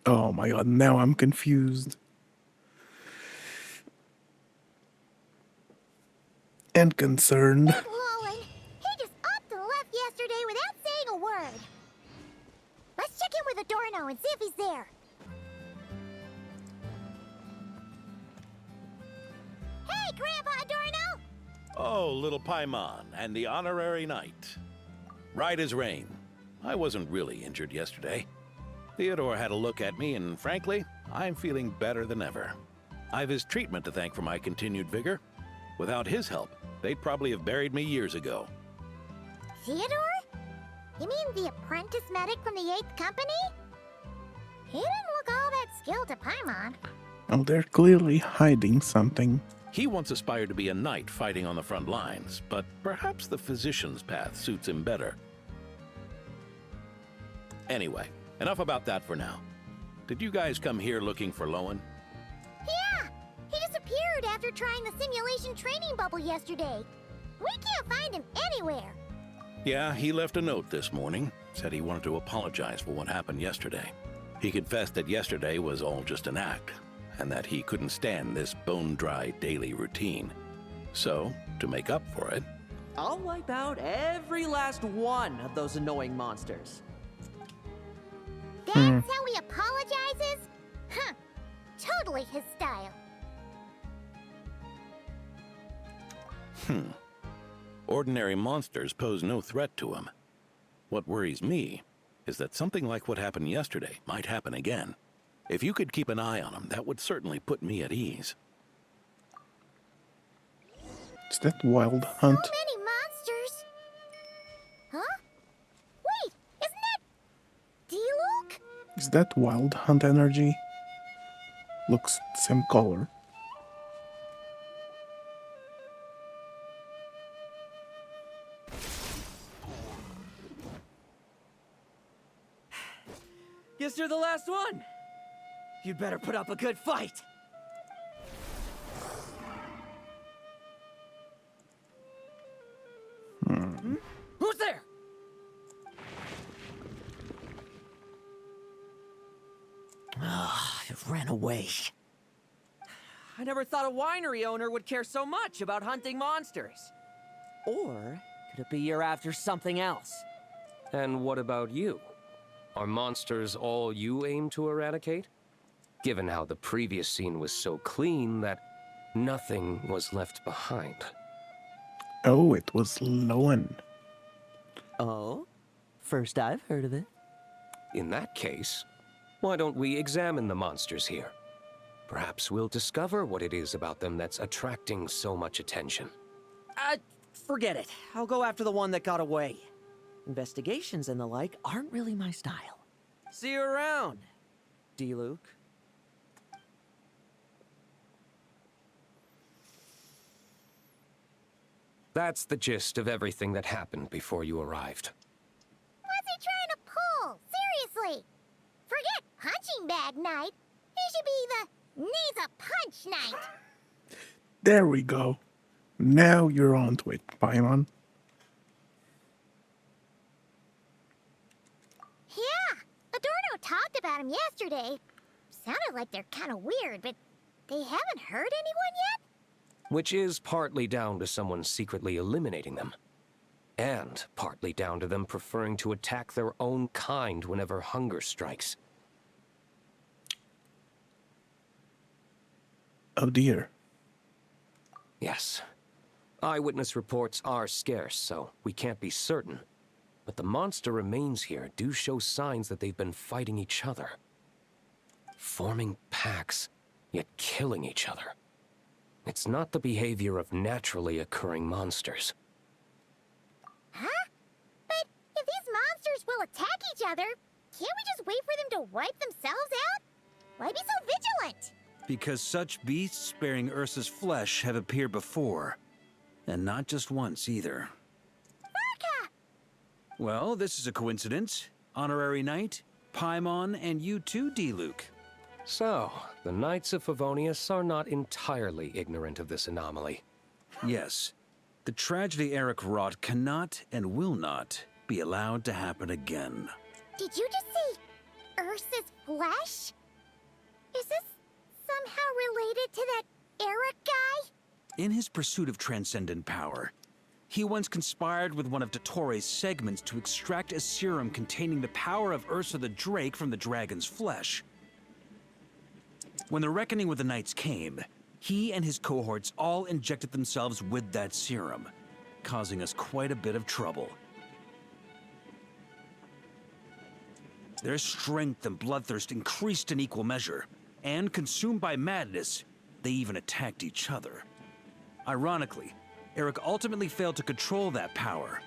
Oh my God, now I'm confused. And concerned. That Lohen, he just upped and left yesterday without saying a word. Let's check in with Adorno and see if he's there. Hey, Grandpa Adorno! Oh, little Paimon, and the Honorary Knight. Right as rain. I wasn't really injured yesterday. Theodore had a look at me, and frankly, I'm feeling better than ever. I've his treatment to thank for my continued vigor. Without his help, they'd probably have buried me years ago. Theodore? You mean the apprentice medic from the 8th Company? He didn't look all that skilled to Paimon. Oh, they're clearly hiding something. He once aspired to be a knight fighting on the front lines, but perhaps the physician's path suits him better. Anyway, enough about that for now. Did you guys come here looking for Lohen? Yeah! He disappeared after trying the simulation training bubble yesterday. We can't find him anywhere. Yeah, he left a note this morning. Said he wanted to apologize for what happened yesterday. He confessed that yesterday was all just an act, and that he couldn't stand this bone-dry daily routine. So, to make up for it... I'll wipe out every last one of those annoying monsters. That's how he apologizes? Huh. Totally his style. Ordinary monsters pose no threat to him. What worries me is that something like what happened yesterday might happen again. If you could keep an eye on him, that would certainly put me at ease. that Wild So Hunt? many monsters. Huh? Wait, isn't that D-Luke? Is that Wild Hunt energy? Looks same color. Guess you're the last one. You'd better put up a good fight. Hmm? Who's there? It ran away. I never thought a winery owner would care so much about hunting monsters. Or could it be you're after something else? And what about you? Are monsters all you aim to eradicate? Given how the previous scene was so clean that nothing was left behind. Oh, it was Lohen. Oh? First I've heard of it. In that case, why don't we examine the monsters here? Perhaps we'll discover what it is about them that's attracting so much attention. Forget it. I'll go after the one that got away. Investigations and the like aren't really my style. See you around, D-Luke. That's the gist of everything that happened before you arrived. What's he trying to pull? Seriously. Forget punching bag night. It should be the knees a punch night. There we go. Now you're on to it, Paimon. Yeah, Adorno talked about him yesterday. Sounded like they're kind of weird, but they haven't hurt anyone yet? Which is partly down to someone secretly eliminating them. And partly down to them preferring to attack their own kind whenever hunger strikes. Oh dear. Yes. Eyewitness reports are scarce, so we can't be certain. But the monster remains here do show signs that they've been fighting each other. Forming packs, yet killing each other. It's not the behavior of naturally occurring monsters. Huh? But if these monsters will attack each other, can't we just wait for them to wipe themselves out? Why be so vigilant? Because such beasts bearing Ursa's flesh have appeared before. And not just once, either. Varka! Well, this is a coincidence. Honorary Knight, Paimon, and you too, D-Luke. So, the Knights of Favonius are not entirely ignorant of this anomaly. Yes. The tragedy Eric wrought cannot and will not be allowed to happen again. Did you just see Ursa's flesh? Is this somehow related to that Eric guy? In his pursuit of transcendent power, he once conspired with one of Dottore's segments to extract a serum containing the power of Ursa the Drake from the dragon's flesh. When the reckoning with the Knights came, he and his cohorts all injected themselves with that serum, causing us quite a bit of trouble. Their strength and bloodthirst increased in equal measure, and consumed by madness, they even attacked each other. Ironically, Eric ultimately failed to control that power.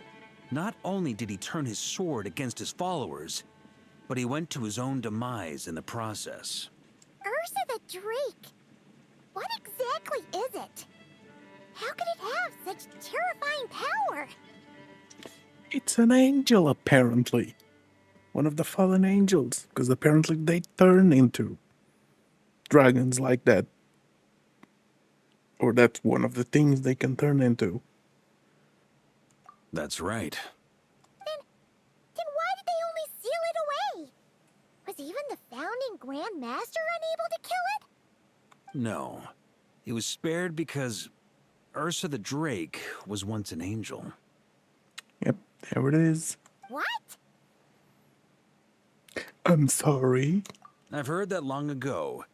Not only did he turn his sword against his followers, but he went to his own demise in the process. Ursa the Drake? What exactly is it? How could it have such terrifying power? It's an angel, apparently. One of the fallen angels, because apparently they turn into dragons like that. Or that's one of the things they can turn into. That's right. Then why did they only seal it away? Was even the founding Grand Master unable to kill it? No. It was spared because Ursa the Drake was once an angel. Yep, there it is. What? I'm sorry. I've heard that long ago,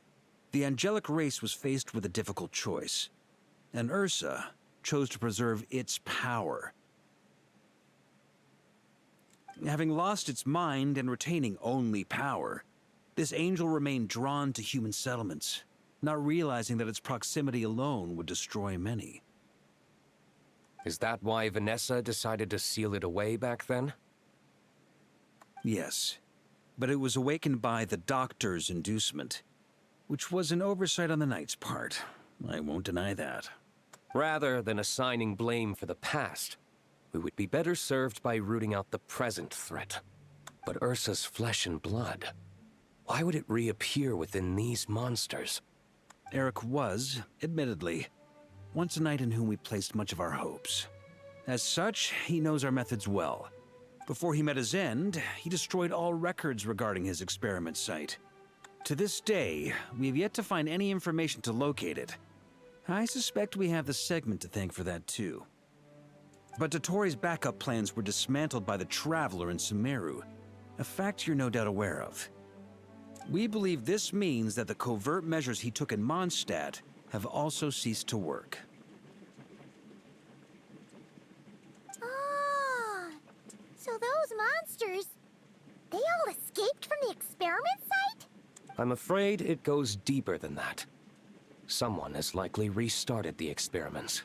the angelic race was faced with a difficult choice, and Ursa chose to preserve its power. Having lost its mind and retaining only power, this angel remained drawn to human settlements, not realizing that its proximity alone would destroy many. Is that why Vanessa decided to seal it away back then? Yes, but it was awakened by the Doctor's inducement, which was an oversight on the Knight's part. I won't deny that. Rather than assigning blame for the past, we would be better served by rooting out the present threat. But Ursa's flesh and blood, why would it reappear within these monsters? Eric was, admittedly, once a knight in whom we placed much of our hopes. As such, he knows our methods well. Before he met his end, he destroyed all records regarding his experiment site. To this day, we have yet to find any information to locate it. I suspect we have the segment to thank for that too. But Dottore's backup plans were dismantled by the Traveler in Sumeru, a fact you're no doubt aware of. We believe this means that the covert measures he took in Mondstadt have also ceased to work. Ah, so those monsters, they all escaped from the experiment site? I'm afraid it goes deeper than that. Someone has likely restarted the experiments.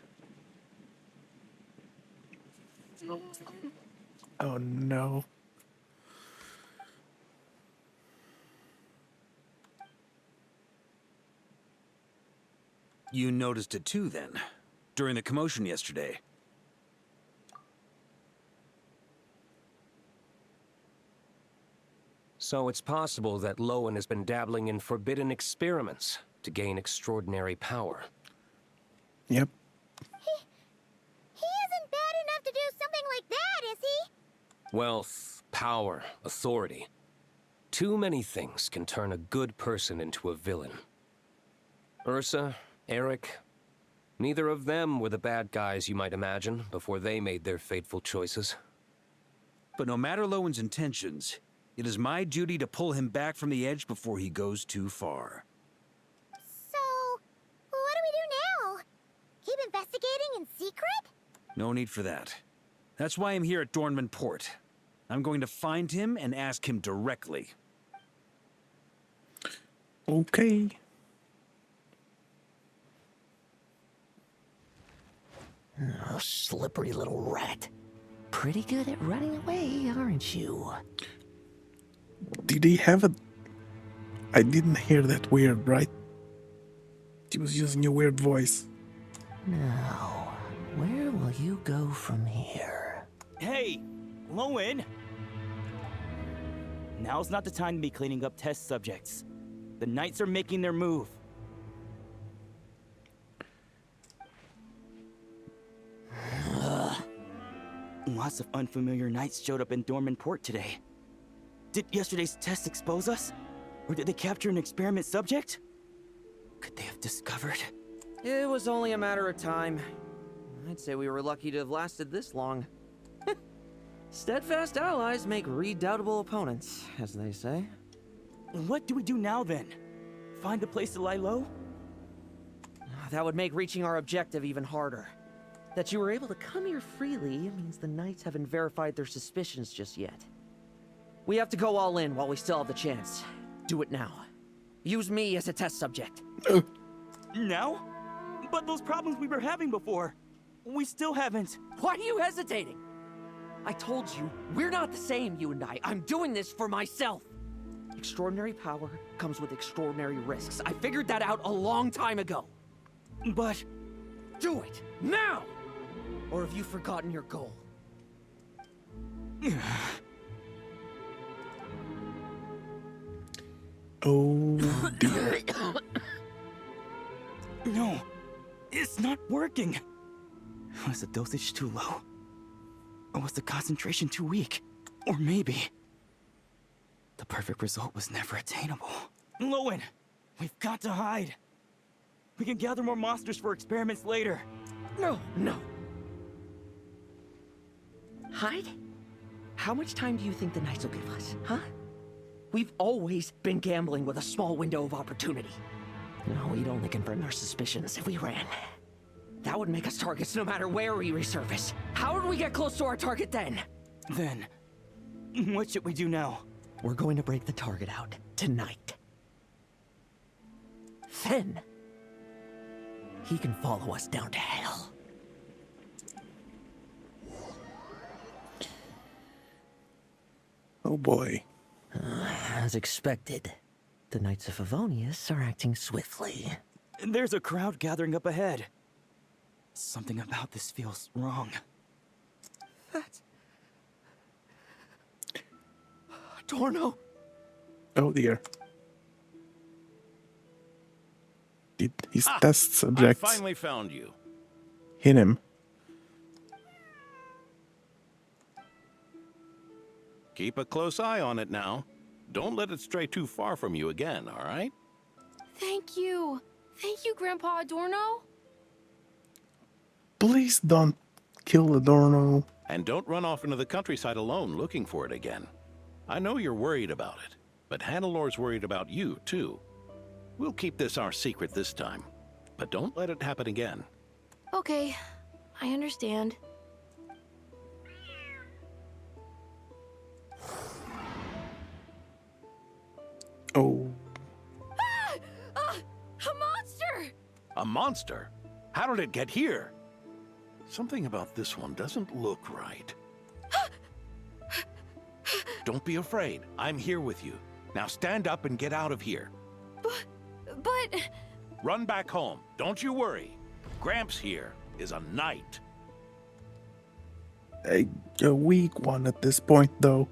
Oh no. You noticed it too, then, during the commotion yesterday. So it's possible that Lohen has been dabbling in forbidden experiments to gain extraordinary power. Yep. He isn't bad enough to do something like that, is he? Wealth, power, authority. Too many things can turn a good person into a villain. Ursa, Eric, neither of them were the bad guys you might imagine before they made their fateful choices. But no matter Lowen's intentions, it is my duty to pull him back from the edge before he goes too far. So, what do we do now? Keep investigating in secret? No need for that. That's why I'm here at Dornman Port. I'm going to find him and ask him directly. Okay. Oh, slippery little rat. Pretty good at running away, aren't you? Did he have a... I didn't hear that weird, right? He was using a weird voice. Now, where will you go from here? Hey, Lohen! Now's not the time to be cleaning up test subjects. The Knights are making their move. Lots of unfamiliar Knights showed up in Dorman Port today. Did yesterday's test expose us? Or did they capture an experiment subject? Could they have discovered? It was only a matter of time. I'd say we were lucky to have lasted this long. Steadfast allies make redoubtable opponents, as they say. What do we do now then? Find a place to lie low? That would make reaching our objective even harder. That you were able to come here freely means the Knights haven't verified their suspicions just yet. We have to go all in while we still have the chance. Do it now. Use me as a test subject. Now? But those problems we were having before, we still haven't. Why are you hesitating? I told you, we're not the same, you and I. I'm doing this for myself. Extraordinary power comes with extraordinary risks. I figured that out a long time ago. But... do it, now! Or have you forgotten your goal? Oh dear. No, it's not working. Was the dosage too low? Or was the concentration too weak? Or maybe... the perfect result was never attainable. Lohen, we've got to hide. We can gather more monsters for experiments later. No. Hide? How much time do you think the Knights will give us, huh? We've always been gambling with a small window of opportunity. No, we'd only confirm their suspicions if we ran. That would make us targets no matter where we resurface. How would we get close to our target then? Then, what should we do now? We're going to break the target out tonight. Then, he can follow us down to hell. Oh boy. As expected, the Knights of Favonius are acting swiftly. There's a crowd gathering up ahead. Something about this feels wrong. That's... Torno! Oh dear. Did his test subjects I finally found you. hit him? Keep a close eye on it now. Don't let it stray too far from you again, all right? Thank you. Thank you, Grandpa Adorno. Please don't kill Adorno. And don't run off into the countryside alone looking for it again. I know you're worried about it, but Hannelor's worried about you, too. We'll keep this our secret this time, but don't let it happen again. Okay, I understand. Oh. A monster! A monster? How did it get here? Something about this one doesn't look right. Don't be afraid. I'm here with you. Now stand up and get out of here. But... Run back home. Don't you worry. Gramps here is a knight. A weak one at this point, though.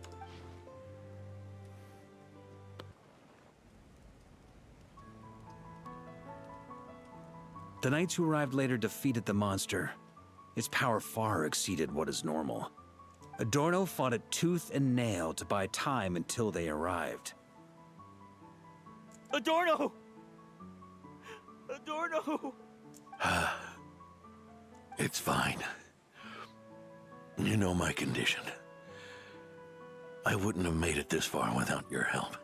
The knights who arrived later defeated the monster. Its power far exceeded what is normal. Adorno fought it tooth and nail to buy time until they arrived. Adorno! Adorno! It's fine. You know my condition. I wouldn't have made it this far without your help.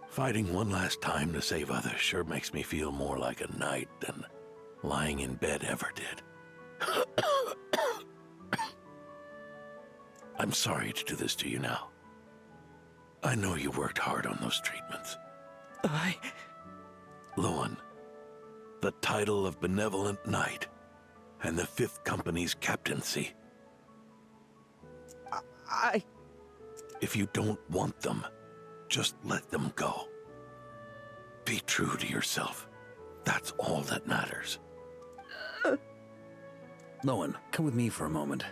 Fighting one last time to save others sure makes me feel more like a knight than lying in bed ever did. I'm sorry to do this to you now. I know you worked hard on those treatments. Lohen, the title of Benevolent Knight and the 5th Company's captaincy. If you don't want them, just let them go. Be true to yourself. That's all that matters. Lohen, come with me for a moment.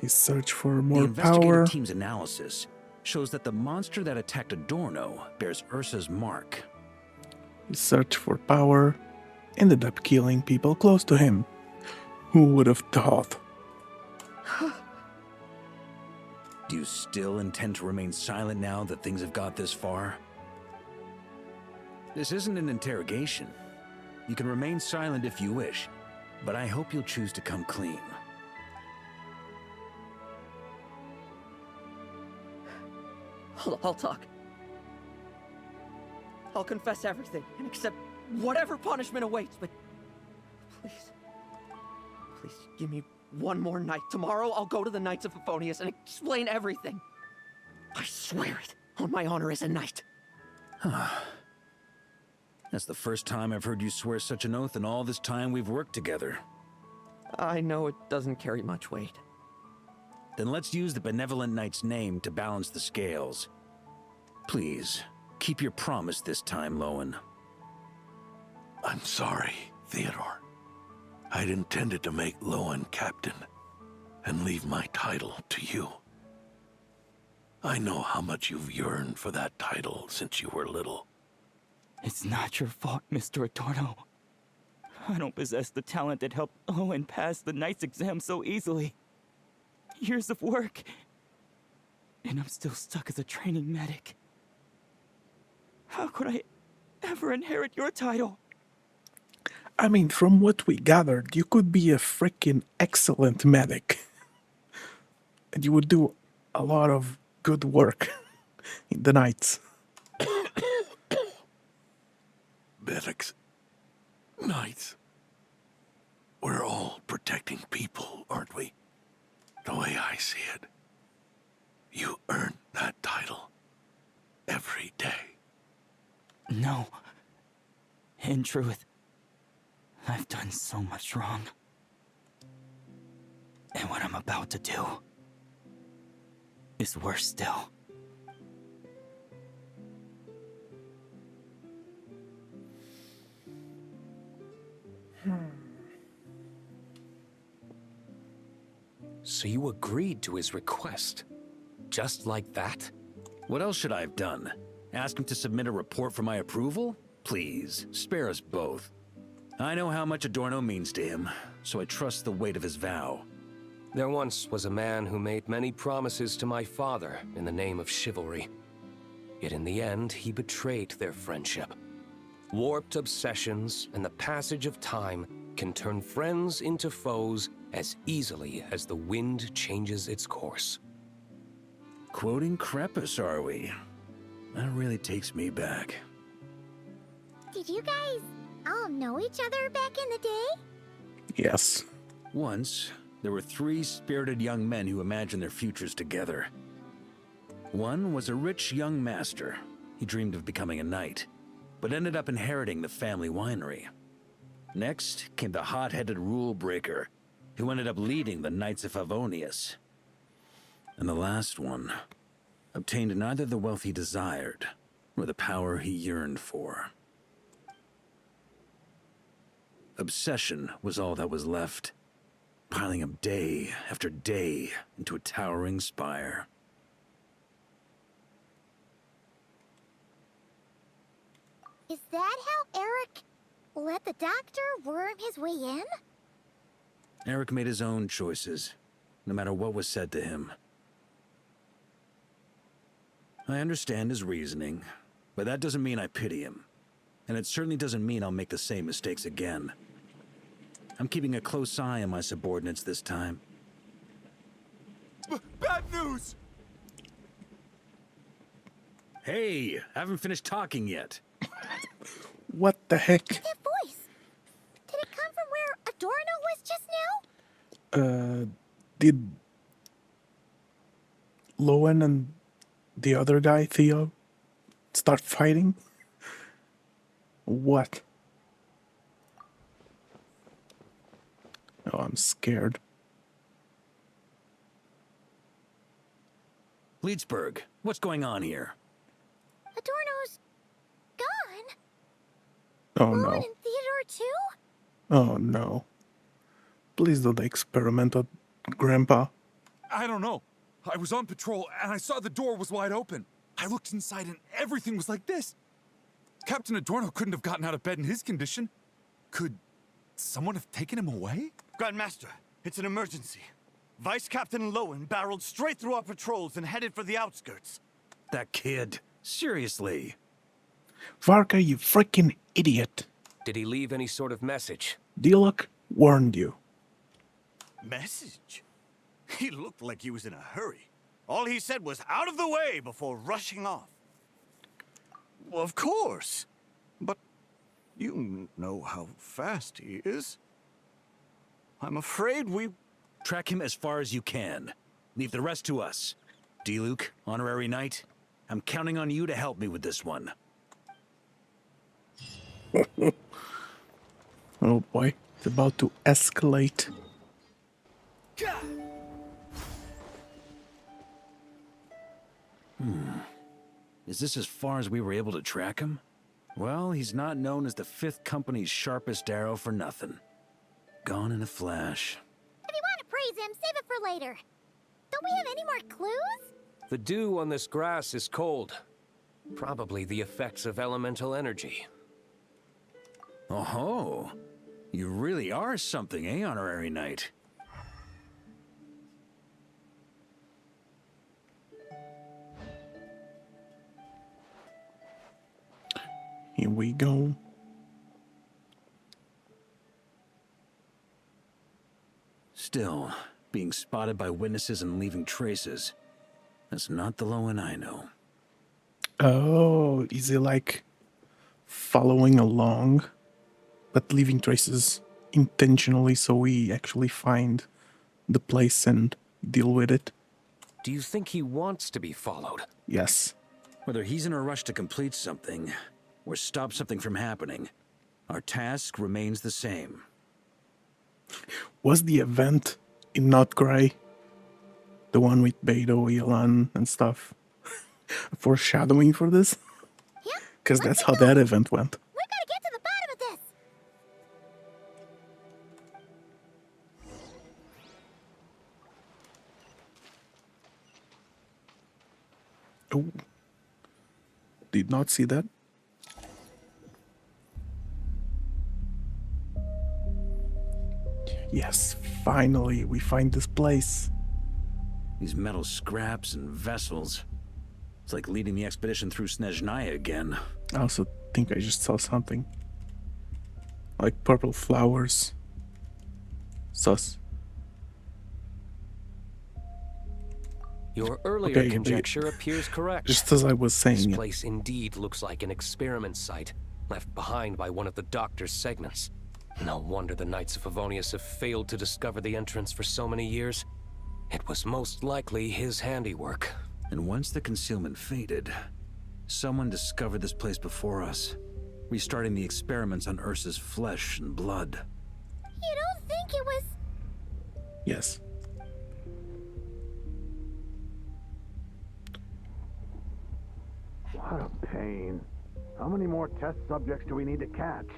He searched for more The investigative power. team's analysis shows that the monster that attacked Adorno bears Ursa's mark. He searched for power. Ended up killing people close to him. Who would have thought? Do you still intend to remain silent now that things have got this far? This isn't an interrogation. You can remain silent if you wish, but I hope you'll choose to come clean. I'll talk. I'll confess everything and accept whatever punishment awaits, but please give me one more night. Tomorrow I'll go to the Knights of Favonius and explain everything. I swear it on my honor as a knight. That's the first time I've heard you swear such an oath in all this time we've worked together. I know it doesn't carry much weight. Then let's use the Benevolent Knight's name to balance the scales. Please, keep your promise this time, Lohen. I'm sorry, Theodore. I'd intended to make Lohen captain and leave my title to you. I know how much you've yearned for that title since you were little. It's not your fault, Mr. Adorno. I don't possess the talent that helped Lohen pass the Knight's exam so easily. Years of work, and I'm still stuck as a training medic. How could I ever inherit your title? I mean, from what we gathered, you could be a freaking excellent medic. And you would do a lot of good work in the nights. Medics, knights, we're all protecting people, aren't we? The way I see it, you earn that title every day. No. In truth, I've done so much wrong. And what I'm about to do is worse still. So you agreed to his request? Just like that? What else should I have done? Ask him to submit a report for my approval? Please, spare us both. I know how much Adorno means to him, so I trust the weight of his vow. There once was a man who made many promises to my father in the name of chivalry. Yet in the end, he betrayed their friendship. Warped obsessions and the passage of time can turn friends into foes as easily as the wind changes its course. Quoting Crepus, are we? That really takes me back. Did you guys all know each other back in the day? Yes. Once, there were 3 spirited young men who imagined their futures together. One was a rich young master. He dreamed of becoming a knight, but ended up inheriting the family winery. Next came the hot-headed rule breaker, who ended up leading the Knights of Favonius. And the last one obtained neither the wealth he desired, nor the power he yearned for. Obsession was all that was left, piling up day after day into a towering spire. Is that how Eric let the doctor worm his way in? Eric made his own choices, no matter what was said to him. I understand his reasoning, but that doesn't mean I pity him. And it certainly doesn't mean I'll make the same mistakes again. I'm keeping a close eye on my subordinates this time. Bad news! Hey, I haven't finished talking yet. What the heck? That voice! Did it come from where Adorno was just now? Did Lohen and the other guy, Theo, start fighting? What? Oh, I'm scared. Leedsburg, what's going on here? Adorno's gone? Oh Lohen no. and Theodore too? Oh no. Please don't experiment on Grandpa. I don't know. I was on patrol and I saw the door was wide open. I looked inside and everything was like this. Captain Adorno couldn't have gotten out of bed in his condition. Could someone have taken him away? Grandmaster, it's an emergency. Vice Captain Lohen barreled straight through our patrols and headed for the outskirts. That kid. Seriously. Varka, you freaking idiot. Did he leave any sort of message? Dilok warned you. Message? He looked like he was in a hurry. All he said was out of the way before rushing off. Well, of course. But you know how fast he is. I'm afraid we... Track him as far as you can. Leave the rest to us. D-Luke, honorary knight, I'm counting on you to help me with this one. Oh boy, it's about to escalate. Is this as far as we were able to track him? Well, he's not known as the 5th Company's sharpest arrow for nothing. Gone in a flash. If you want to praise him, save it for later. Don't we have any more clues? The dew on this grass is cold. Probably the effects of elemental energy. Oh-ho. You really are something, eh, honorary knight? Here we go. Still, being spotted by witnesses and leaving traces. That's not the Lohen I know. Oh, is he like following along, but leaving traces intentionally so we actually find the place and deal with it? Do you think he wants to be followed? Yes. Whether he's in a rush to complete something, or stop something from happening, Our task remains the same. Was the event in Not Grey, the one with Beto, Elan, and stuff, foreshadowing for this? Yep. Because that's how that event went. We gotta get to the bottom of this. Oh. Did not see that. Yes, finally, we find this place. These metal scraps and vessels. It's like leading the expedition through Snezhnaya again. I also think I just saw something. Like purple flowers. Sus. Your earlier Okay, conjecture appears correct. Just as I was saying This it. place indeed looks like an experiment site, left behind by one of the Doctor's segments. No wonder the Knights of Favonius have failed to discover the entrance for so many years. It was most likely his handiwork. And once the concealment faded, someone discovered this place before us, restarting the experiments on Ursa's flesh and blood. You don't think it was... Yes. What a pain. How many more test subjects do we need to catch?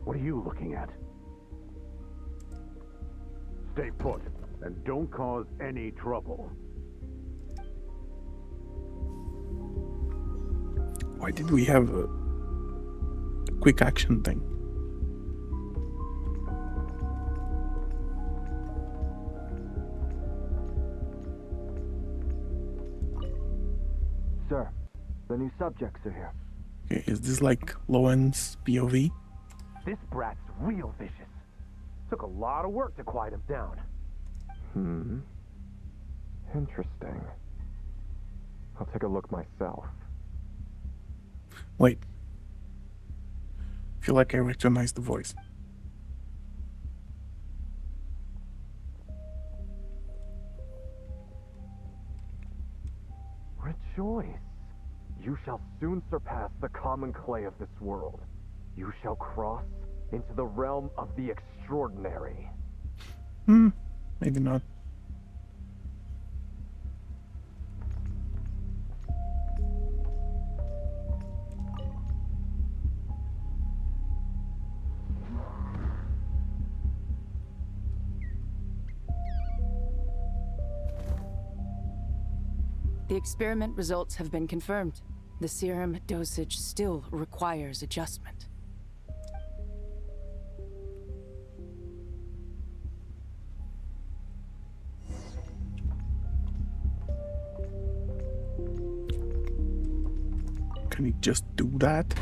What are you looking at? Stay put, and don't cause any trouble. Why did we have a quick action thing? Sir, the new subjects are here. Okay, is this like Lohen's POV? This brat's real vicious. Took a lot of work to quiet him down. Interesting. I'll take a look myself. Wait. I feel like I recognize the voice. Rejoice. You shall soon surpass the common clay of this world. You shall cross into the realm of the extraordinary. Maybe not. The experiment results have been confirmed. The serum dosage still requires adjustment. Can he just do that?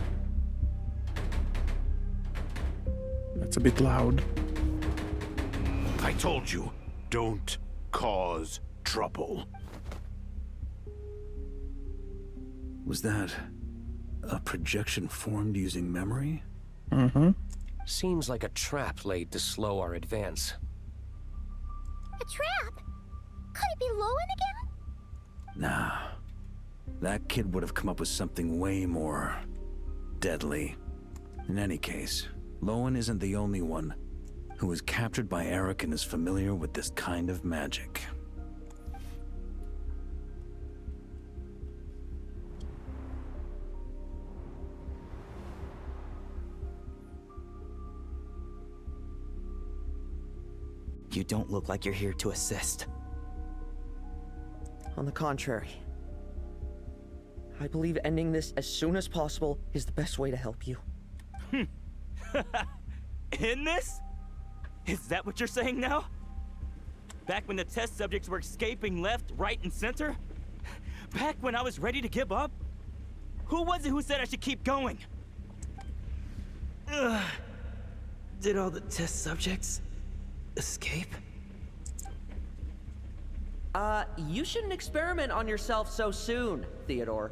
That's a bit loud. I told you, don't cause trouble. Was that a projection formed using memory? Seems like a trap laid to slow our advance. A trap? Could it be Lohen again? Nah. That kid would have come up with something way more deadly. In any case, Lohen isn't the only one who was captured by Eric and is familiar with this kind of magic. You don't look like you're here to assist. On the contrary, I believe ending this as soon as possible is the best way to help you. In this? Is that what you're saying now? Back when the test subjects were escaping left, right, and center? Back when I was ready to give up? Who was it who said I should keep going? Did all the test subjects escape? You shouldn't experiment on yourself so soon, Theodore.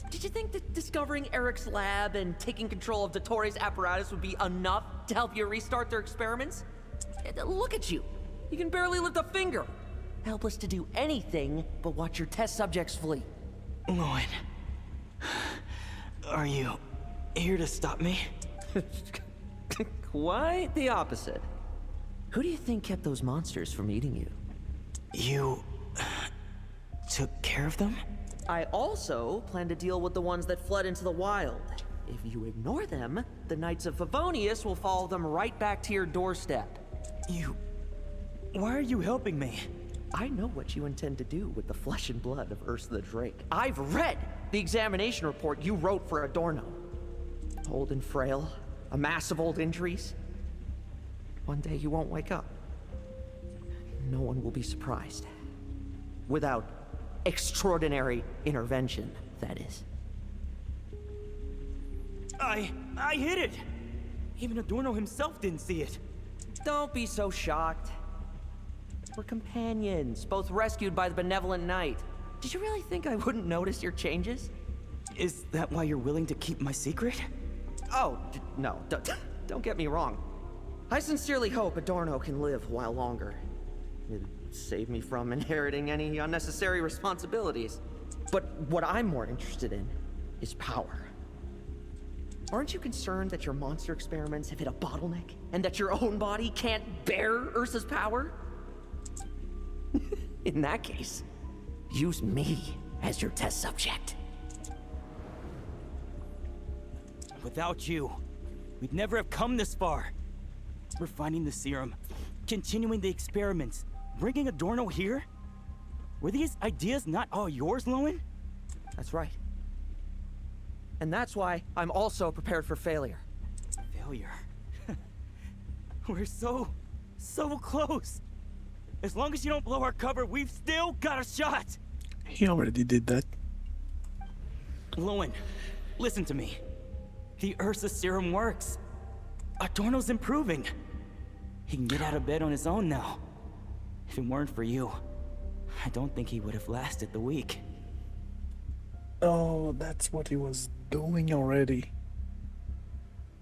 Did you think that discovering Eric's lab and taking control of Dottore's apparatus would be enough to help you restart their experiments? Look at you. You can barely lift a finger. Helpless to do anything but watch your test subjects flee. Lohen, are you here to stop me? Quite the opposite. Who do you think kept those monsters from eating you? You took care of them? I also plan to deal with the ones that fled into the wild. If you ignore them, the Knights of Favonius will follow them right back to your doorstep. Why are you helping me? I know what you intend to do with the flesh and blood of Ursa the Drake. I've read the examination report you wrote for Adorno. Old and frail, a mass of old injuries. One day you won't wake up. No one will be surprised. Without extraordinary intervention, that is. I hit it! Even Adorno himself didn't see it. Don't be so shocked. We're companions, both rescued by the benevolent knight. Did you really think I wouldn't notice your changes? Is that why you're willing to keep my secret? Oh, no, don't get me wrong. I sincerely hope Adorno can live a while longer. It'd save me from inheriting any unnecessary responsibilities. But what I'm more interested in is power. Aren't you concerned that your monster experiments have hit a bottleneck, and that your own body can't bear Ursa's power? In that case, use me as your test subject. Without you, we'd never have come this far. Refining the serum, continuing the experiments, bringing Adorno here? Were these ideas not all yours, Lohen? That's right. And that's why I'm also prepared for failure. Failure? We're so close. As long as you don't blow our cover, we've still got a shot. He already did that. Lohen, listen to me. The Ursa serum works. Adorno's improving. He can get out of bed on his own now. If it weren't for you, I don't think he would have lasted the week. Oh, that's what he was doing already.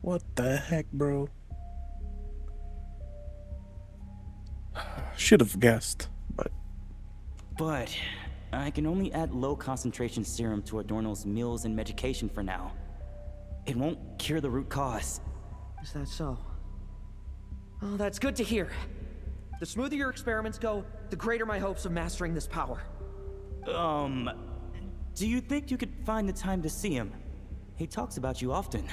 What the heck, bro? Should have guessed, but... But I can only add low concentration serum to Adorno's meals and medication for now. It won't cure the root cause. Is that so? Oh, that's good to hear. The smoother your experiments go, the greater my hopes of mastering this power. Do you think you could find the time to see him? He talks about you often.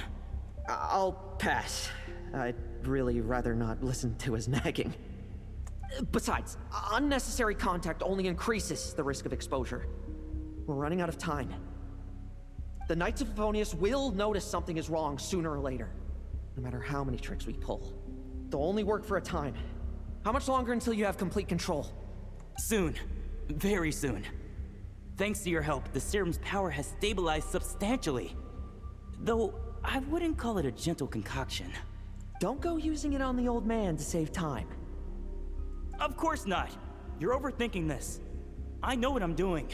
I'll pass. I'd really rather not listen to his nagging. Besides, unnecessary contact only increases the risk of exposure. We're running out of time. The Knights of Favonius will notice something is wrong sooner or later, no matter how many tricks we pull. They'll only work for a time. How much longer until you have complete control? Soon. Very soon. Thanks to your help, the serum's power has stabilized substantially. Though, I wouldn't call it a gentle concoction. Don't go using it on the old man to save time. Of course not. You're overthinking this. I know what I'm doing.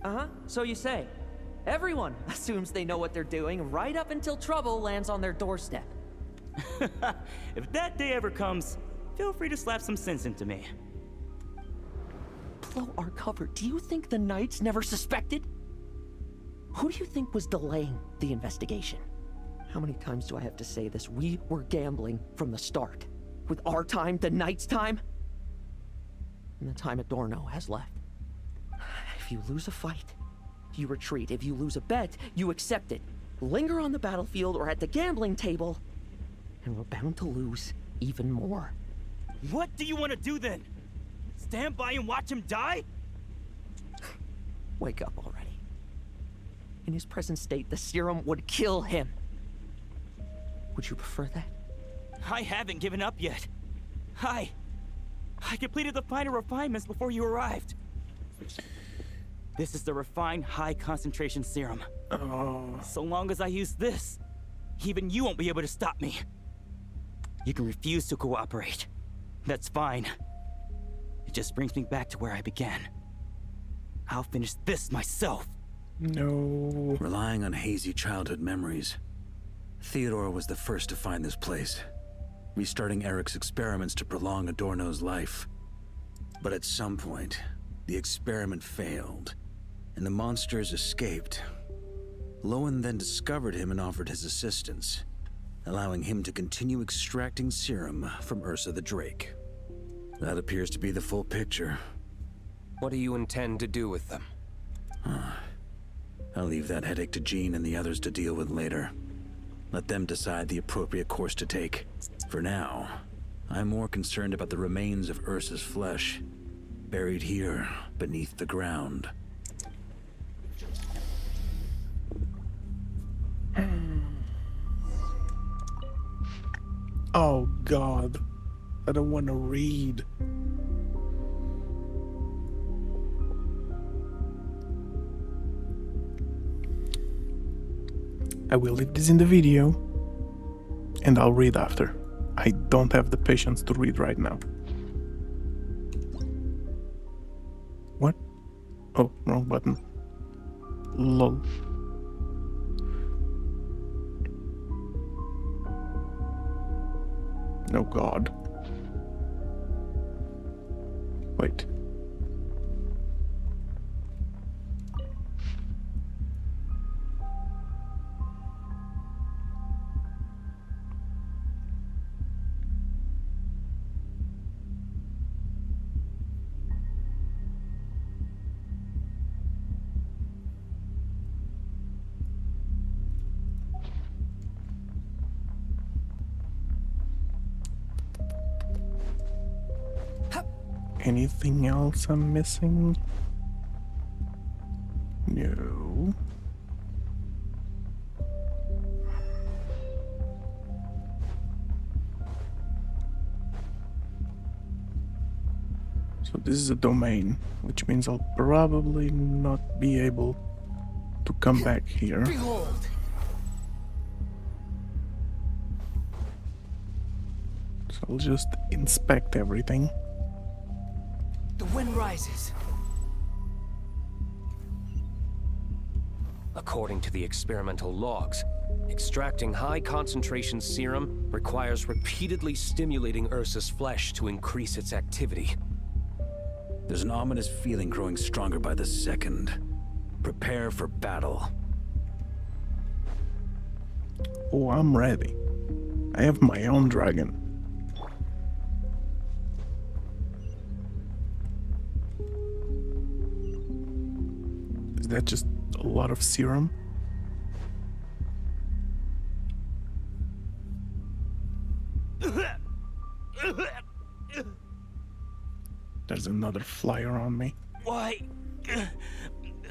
Uh-huh, so you say. Everyone assumes they know what they're doing right up until trouble lands on their doorstep. If that day ever comes, feel free to slap some sense into me. Blow our cover. Do you think the Knights never suspected? Who do you think was delaying the investigation? How many times do I have to say this? We were gambling from the start. With our time, the Knights' time, and the time Adorno has left. If you lose a fight, you retreat. If you lose a bet, you accept it. Linger on the battlefield or at the gambling table, and we're bound to lose even more. What do you want to do then? Stand by and watch him die? Wake up already. In his present state, the serum would kill him. Would you prefer that? I haven't given up yet. I completed the final refinements before you arrived. This is the refined high concentration serum. So long as I use this, even you won't be able to stop me. You can refuse to cooperate. That's fine. It just brings me back to where I began. I'll finish this myself. No. Relying on hazy childhood memories, Theodore was the first to find this place, restarting Eric's experiments to prolong Adorno's life. But at some point, the experiment failed, and the monsters escaped. Lohen then discovered him and offered his assistance, allowing him to continue extracting serum from Ursa the Drake. That appears to be the full picture. What do you intend to do with them? I'll leave that headache to Jean and the others to deal with later. Let them decide the appropriate course to take. For now, I'm more concerned about the remains of Ursa's flesh, buried here beneath the ground. Oh God, I don't want to read. I will leave this in the video and I'll read after. I don't have the patience to read right now. What? Oh, wrong button. Lol. Oh God. Wait. Anything else I'm missing? No. So this is a domain, which means I'll probably not be able to come back here. Behold! So I'll just inspect everything. The wind rises. According to the experimental logs, extracting high-concentration serum requires repeatedly stimulating Ursa's flesh to increase its activity. There's an ominous feeling growing stronger by the second. Prepare for battle. Oh, I'm ready. I have my own dragon. Is that just a lot of serum? There's another flyer on me. Why?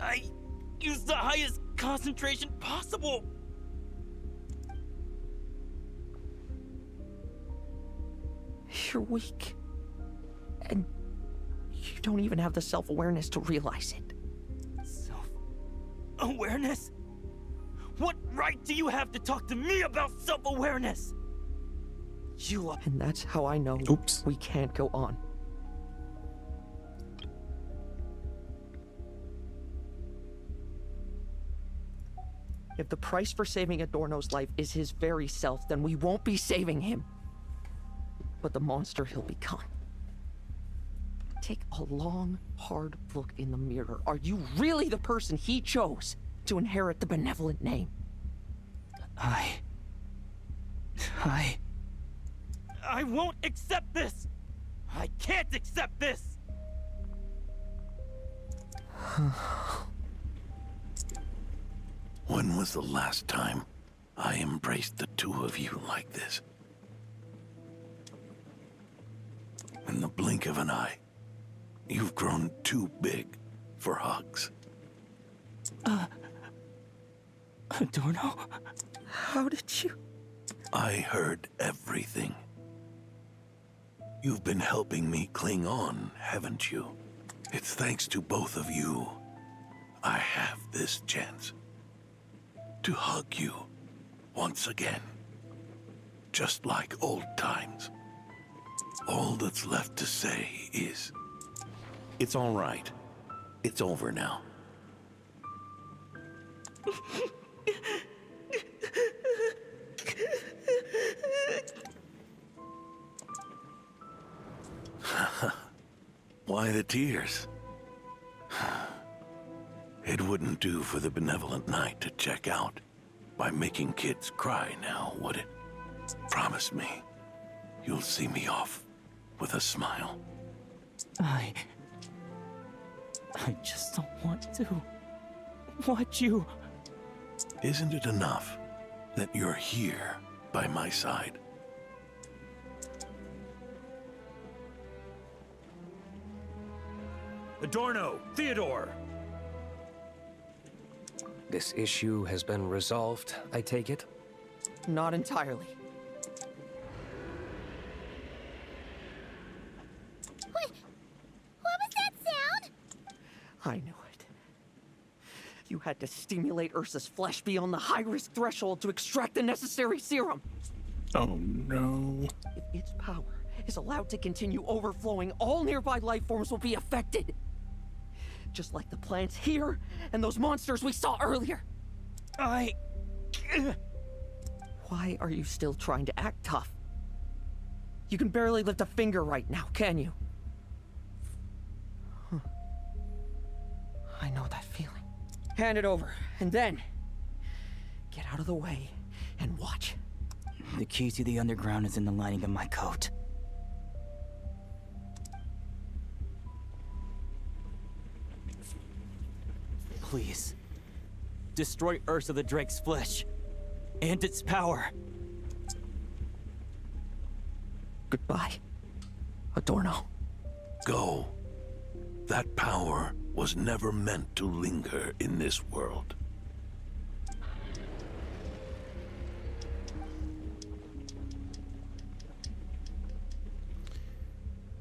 I used the highest concentration possible. You're weak. And you don't even have the self-awareness to realize it. Self-awareness? What right do you have to talk to me about self-awareness? And that's how I know we can't go on. If the price for saving Adorno's life is his very self, then we won't be saving him, but the monster he'll become. Take a long, hard look in the mirror. Are you really the person he chose to inherit the benevolent name? I won't accept this! I can't accept this! When was the last time I embraced the two of you like this? In the blink of an eye, you've grown too big for hugs. Adorno? How did you? I heard everything. You've been helping me cling on, haven't you? It's thanks to both of you I have this chance to hug you once again. Just like old times. All that's left to say is, it's all right. It's over now. Why the tears? It wouldn't do for the benevolent knight to check out by making kids cry now, would it? Promise me, you'll see me off with a smile. I just don't want to watch you. Isn't it enough that you're here by my side? Adorno, Theodore! This issue has been resolved, I take it? Not entirely. What was that sound? I knew it. You had to stimulate Ursa's flesh beyond the high-risk threshold to extract the necessary serum. Oh no. If its power is allowed to continue overflowing, all nearby life forms will be affected. Just like the plants here and those monsters we saw earlier. Why are you still trying to act tough? You can barely lift a finger right now, can you? I know that feeling. Hand it over, and then get out of the way and watch. The key to the underground is in the lining of my coat. Please, destroy Ursa the Drake's flesh and its power. Goodbye, Adorno. Go. That power was never meant to linger in this world.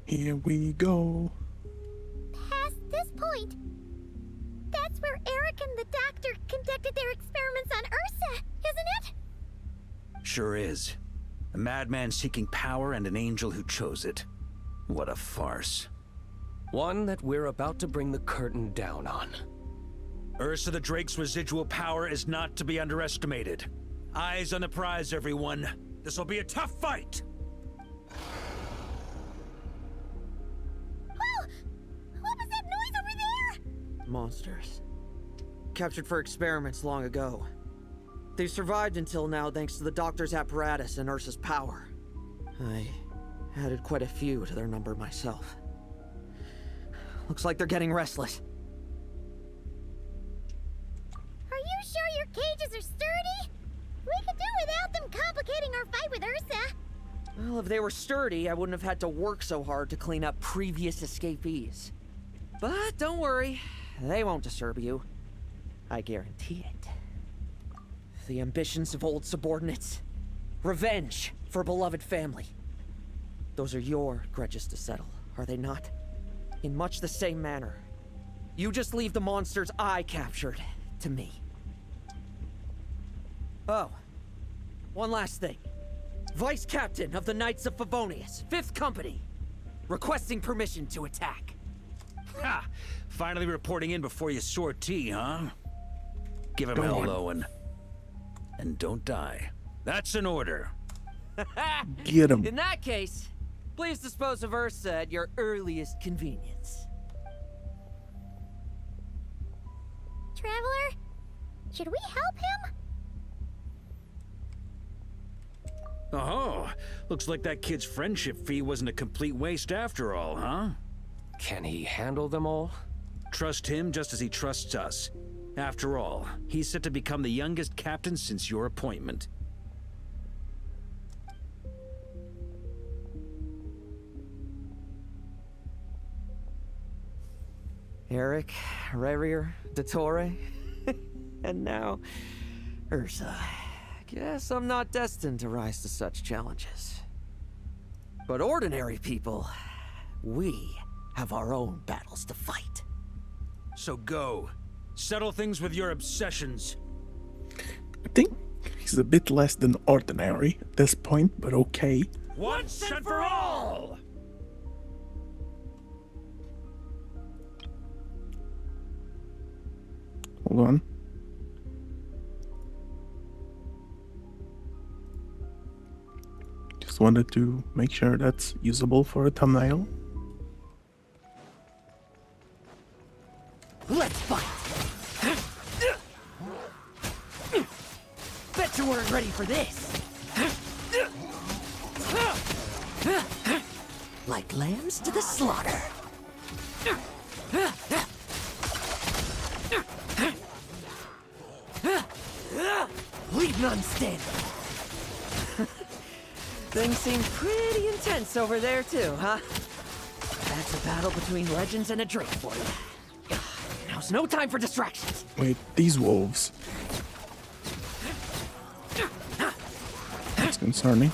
Here we go. Past this point, that's where Eric and the doctor conducted their experiments on Ursa, isn't it? Sure is. A madman seeking power and an angel who chose it. What a farce. One that we're about to bring the curtain down on. Ursa the Drake's residual power is not to be underestimated. Eyes on the prize, everyone. This will be a tough fight! Oh! What was that noise over there? Monsters. Captured for experiments long ago. They've survived until now thanks to the doctor's apparatus and Ursa's power. I added quite a few to their number myself. Looks like they're getting restless. Are you sure your cages are sturdy? We could do without them complicating our fight with Ursa. Well, if they were sturdy, I wouldn't have had to work so hard to clean up previous escapees. But don't worry, they won't disturb you. I guarantee it. The ambitions of old subordinates. Revenge for beloved family. Those are your grudges to settle, are they not? In much the same manner. You just leave the monsters I captured to me. Oh, one last thing. Vice Captain of the Knights of Favonius, 5th Company, requesting permission to attack. Ha! Finally reporting in before you sortie, huh? Give him hell, Lohen. And don't die. That's an order. Get him. In that case, please dispose of Ursa at your earliest convenience. Traveler, should we help him? Oh, looks like that kid's friendship fee wasn't a complete waste after all, huh? Can he handle them all? Trust him just as he trusts us. After all, he's set to become the youngest captain since your appointment. Eric, Rarier, Dottore, and now Ursa. Guess I'm not destined to rise to such challenges. But ordinary people, we have our own battles to fight. So go. Settle things with your obsessions. I think He's a bit less than ordinary at this point, but okay. Once and for all! Hold on. Just wanted to make sure that's usable for a thumbnail. Let's fight! Bet you weren't ready for this! Like lambs to the slaughter! Leave none standing! Things seem pretty intense over there too, huh? That's a battle between legends and a drake for you. Now's no time for distractions! Wait, these wolves. That's concerning.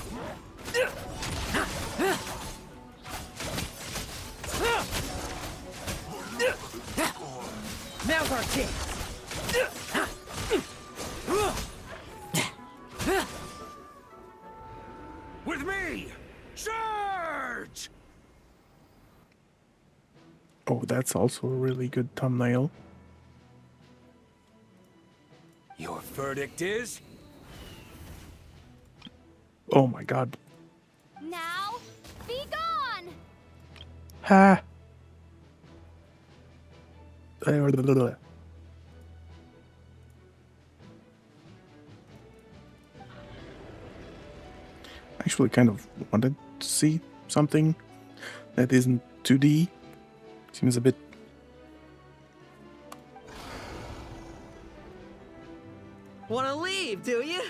Now's our chance! With me! Charge! Oh, that's also a really good thumbnail. Your verdict is? Oh my god. Now, be gone! Ha! Actually kind of wanted to see something that isn't 2D. Seems a bit... Wanna leave, do you?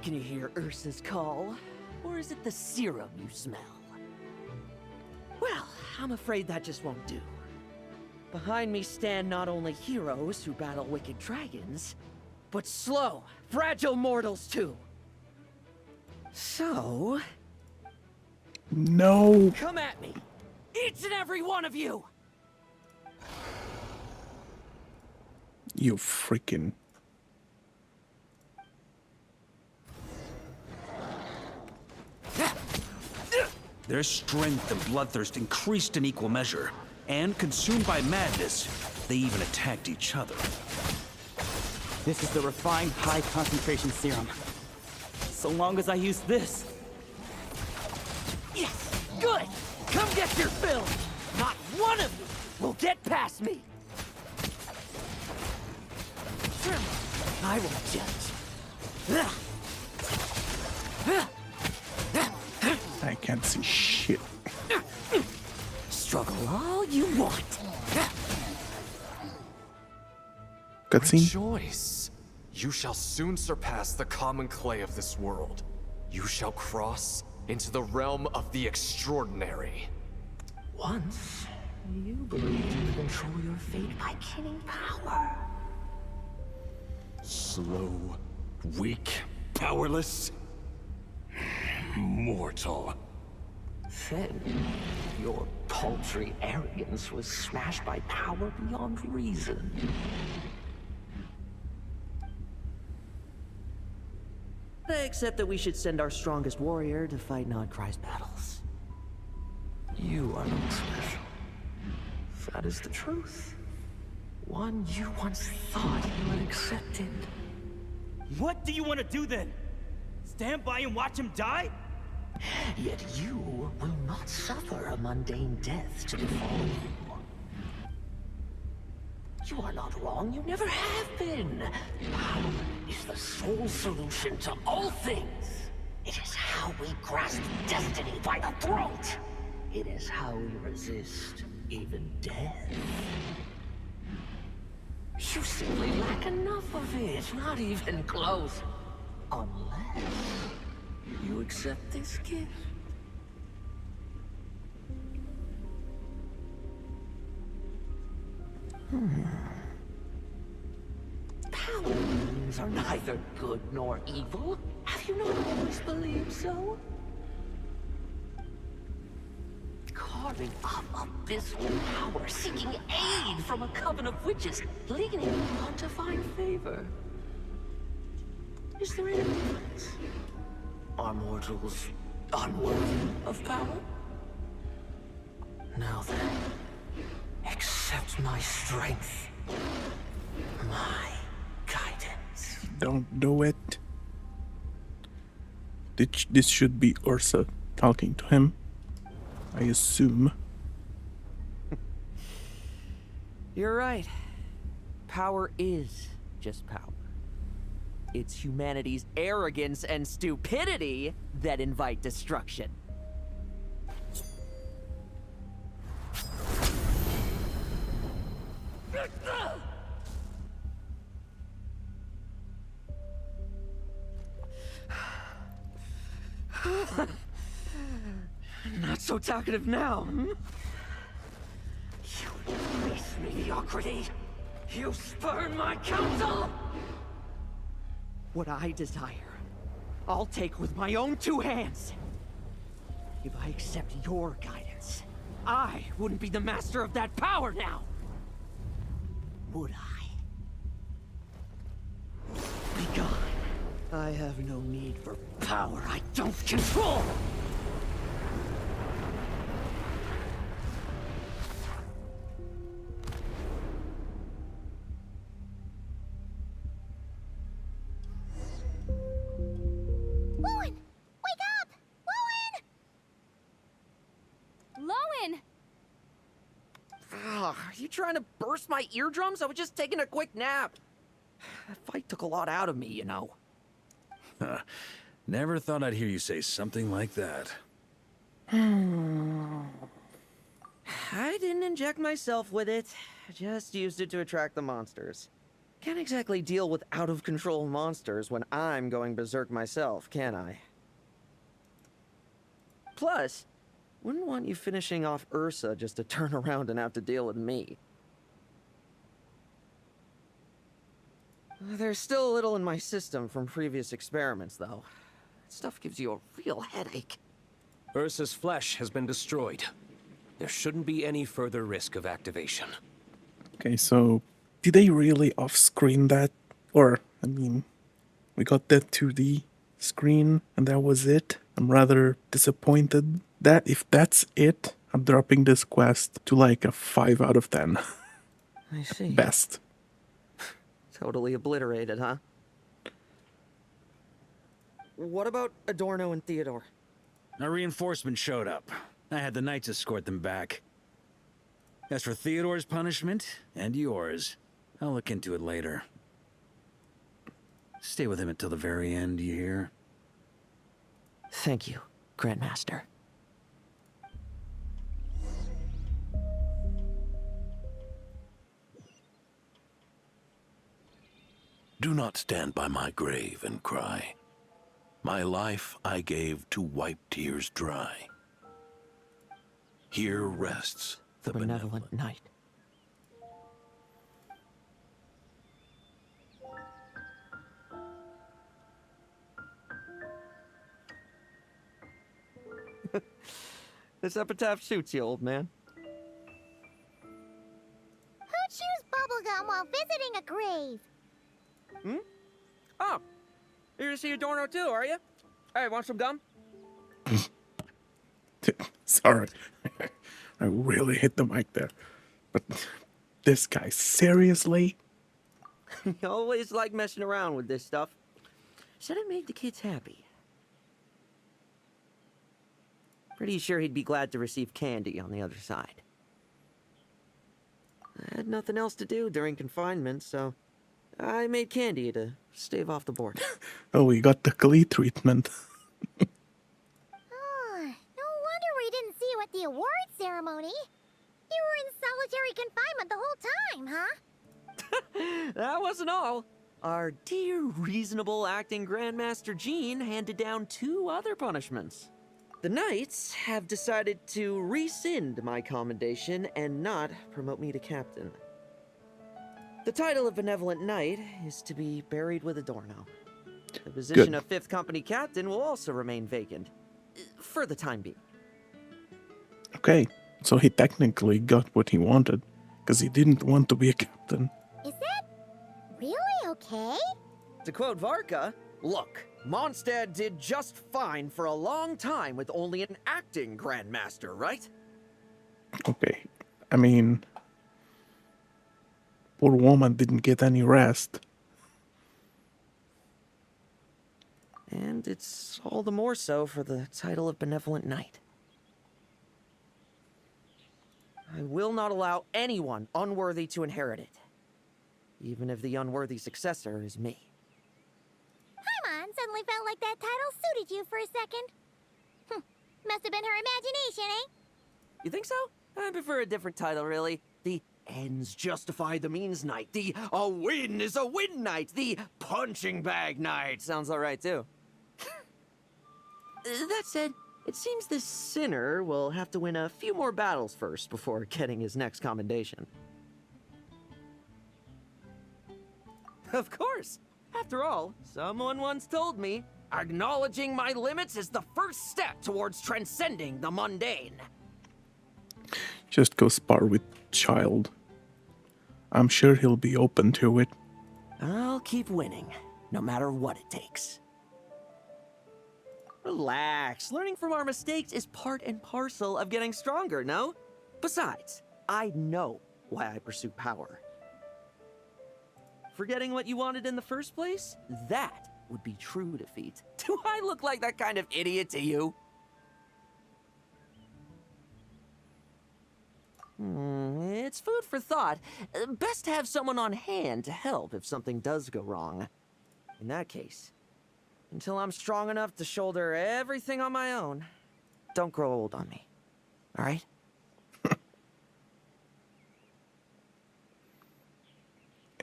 Can you hear Ursa's call? Or is it the serum you smell? Well, I'm afraid that just won't do. Behind me stand not only heroes who battle wicked dragons, but slow, fragile mortals too. So... No! Come at me! Each and every one of you! You freaking... Their strength and bloodthirst increased in equal measure, and consumed by madness, they even attacked each other. This is the refined high-concentration serum. So long as I use this. Yes! Good! Come get your fill! Not one of you will get past me! I will judge. I can't see shit. Struggle all you want. Cutscene? Rejoice! You shall soon surpass the common clay of this world. You shall cross into the realm of the extraordinary. Once, you believed you could control your fate by killing power. Slow, weak, powerless, mortal. Then, your paltry arrogance was smashed by power beyond reason. Except that we should send our strongest warrior to fight Nodcry's battles. You are not special. That is the truth. One you once thought you had accepted. What do you want to do then? Stand by and watch him die? Yet you will not suffer a mundane death to befall you. You are not wrong, you never have been. Power is the sole solution to all things. It is how we grasp destiny by the throat. It is how we resist even death. You simply lack enough of it, not even close. Unless you accept this gift. Power means are neither good nor evil. Have you not always believed so? Carving up abysmal power, seeking aid from a coven of witches, leaning on to find favor. Is there any difference? Are mortals unworthy of power? Now then, accept my strength, my guidance. Don't do it. This should be Ursa talking to him, I assume. You're right. Power is just power. It's humanity's arrogance and stupidity that invite destruction. Not so talkative now, hmm? You embrace mediocrity. You spurn my counsel. What I desire, I'll take with my own 2 hands. If I accept your guidance, I wouldn't be the master of that power now. Would I? Be gone. I have no need for power I don't control. Lohen! Wake up! Lohen! Lohen! Ugh, are you trying to burst my eardrums? I was just taking a quick nap. That fight took a lot out of me, you know. Never thought I'd hear you say something like that. I didn't inject myself with it. I just used it to attract the monsters. Can't exactly deal with out-of-control monsters when I'm going berserk myself, can I? Plus, wouldn't want you finishing off Ursa just to turn around and have to deal with me. There's still a little in my system from previous experiments, though. That stuff gives you a real headache. Ursa's flesh has been destroyed. There shouldn't be any further risk of activation. Okay, so did they really off-screen that? Or, I mean, we got that 2D screen and that was it? I'm rather disappointed that if that's it, I'm dropping this quest to like a 5 out of 10. I see. Best. Totally obliterated, huh? What about Adorno and Theodore? A reinforcement showed up. I had the knights escort them back. As for Theodore's punishment, and yours, I'll look into it later. Stay with him until the very end, you hear? Thank you, Grandmaster. Do not stand by my grave and cry. My life I gave to wipe tears dry. Here rests the benevolent Knight. This epitaph suits you, old man. Who chews bubblegum while visiting a grave? Hmm? Oh, you're to see Adorno too, are you? Hey, want some gum? Sorry. I really hit the mic there. But this guy, seriously? You always like messing around with this stuff. Said it made the kids happy. Pretty sure he'd be glad to receive candy on the other side. I had nothing else to do during confinement, so I made candy to stave off the boredom. Oh, we got the Glee treatment. Oh, no wonder we didn't see you at the award ceremony. You were in solitary confinement the whole time, huh? That wasn't all. Our dear, reasonable acting Grandmaster Jean handed down 2 other punishments. The Knights have decided to rescind my commendation and not promote me to captain. The title of Benevolent Knight is to be buried with Adorno. The position of 5th Company Captain will also remain vacant, for the time being. Okay, so he technically got what he wanted, because he didn't want to be a captain. Is that really okay? To quote Varka, Look, Mondstadt did just fine for a long time with only an acting Grandmaster, right? Okay. I mean, poor woman didn't get any rest. And it's all the more so for the title of Benevolent Knight. I will not allow anyone unworthy to inherit it, even if the unworthy successor is me. Paimon suddenly felt like that title suited you for a second. Must have been her imagination, eh? You think so? I prefer a different title, really. The ends justify the means knight. The a win is a win knight. The punching bag knight. Sounds alright, too. That said, it seems this sinner will have to win a few more battles first before getting his next commendation. Of course! After all, someone once told me, acknowledging my limits is the first step towards transcending the mundane. Just go spar with Child. I'm sure he'll be open to it. I'll keep winning, no matter what it takes. Relax. Learning from our mistakes is part and parcel of getting stronger, no? Besides, I know why I pursue power. Forgetting what you wanted in the first place? That would be true defeat. Do I look like that kind of idiot to you? It's food for thought. Best to have someone on hand to help if something does go wrong. In that case, until I'm strong enough to shoulder everything on my own, don't grow old on me. All right?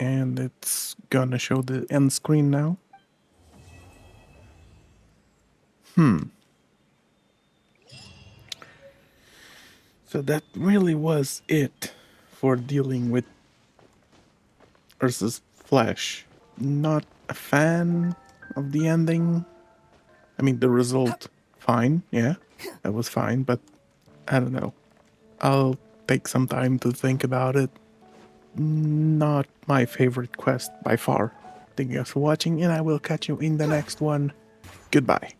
And it's gonna show the end screen now. So that really was it for dealing with Ursa's flesh. Not a fan of the ending. I mean, the result, fine, yeah, that was fine, but I don't know. I'll take some time to think about it. Not my favorite quest by far. Thank you guys for watching, and I will catch you in the next one. Goodbye.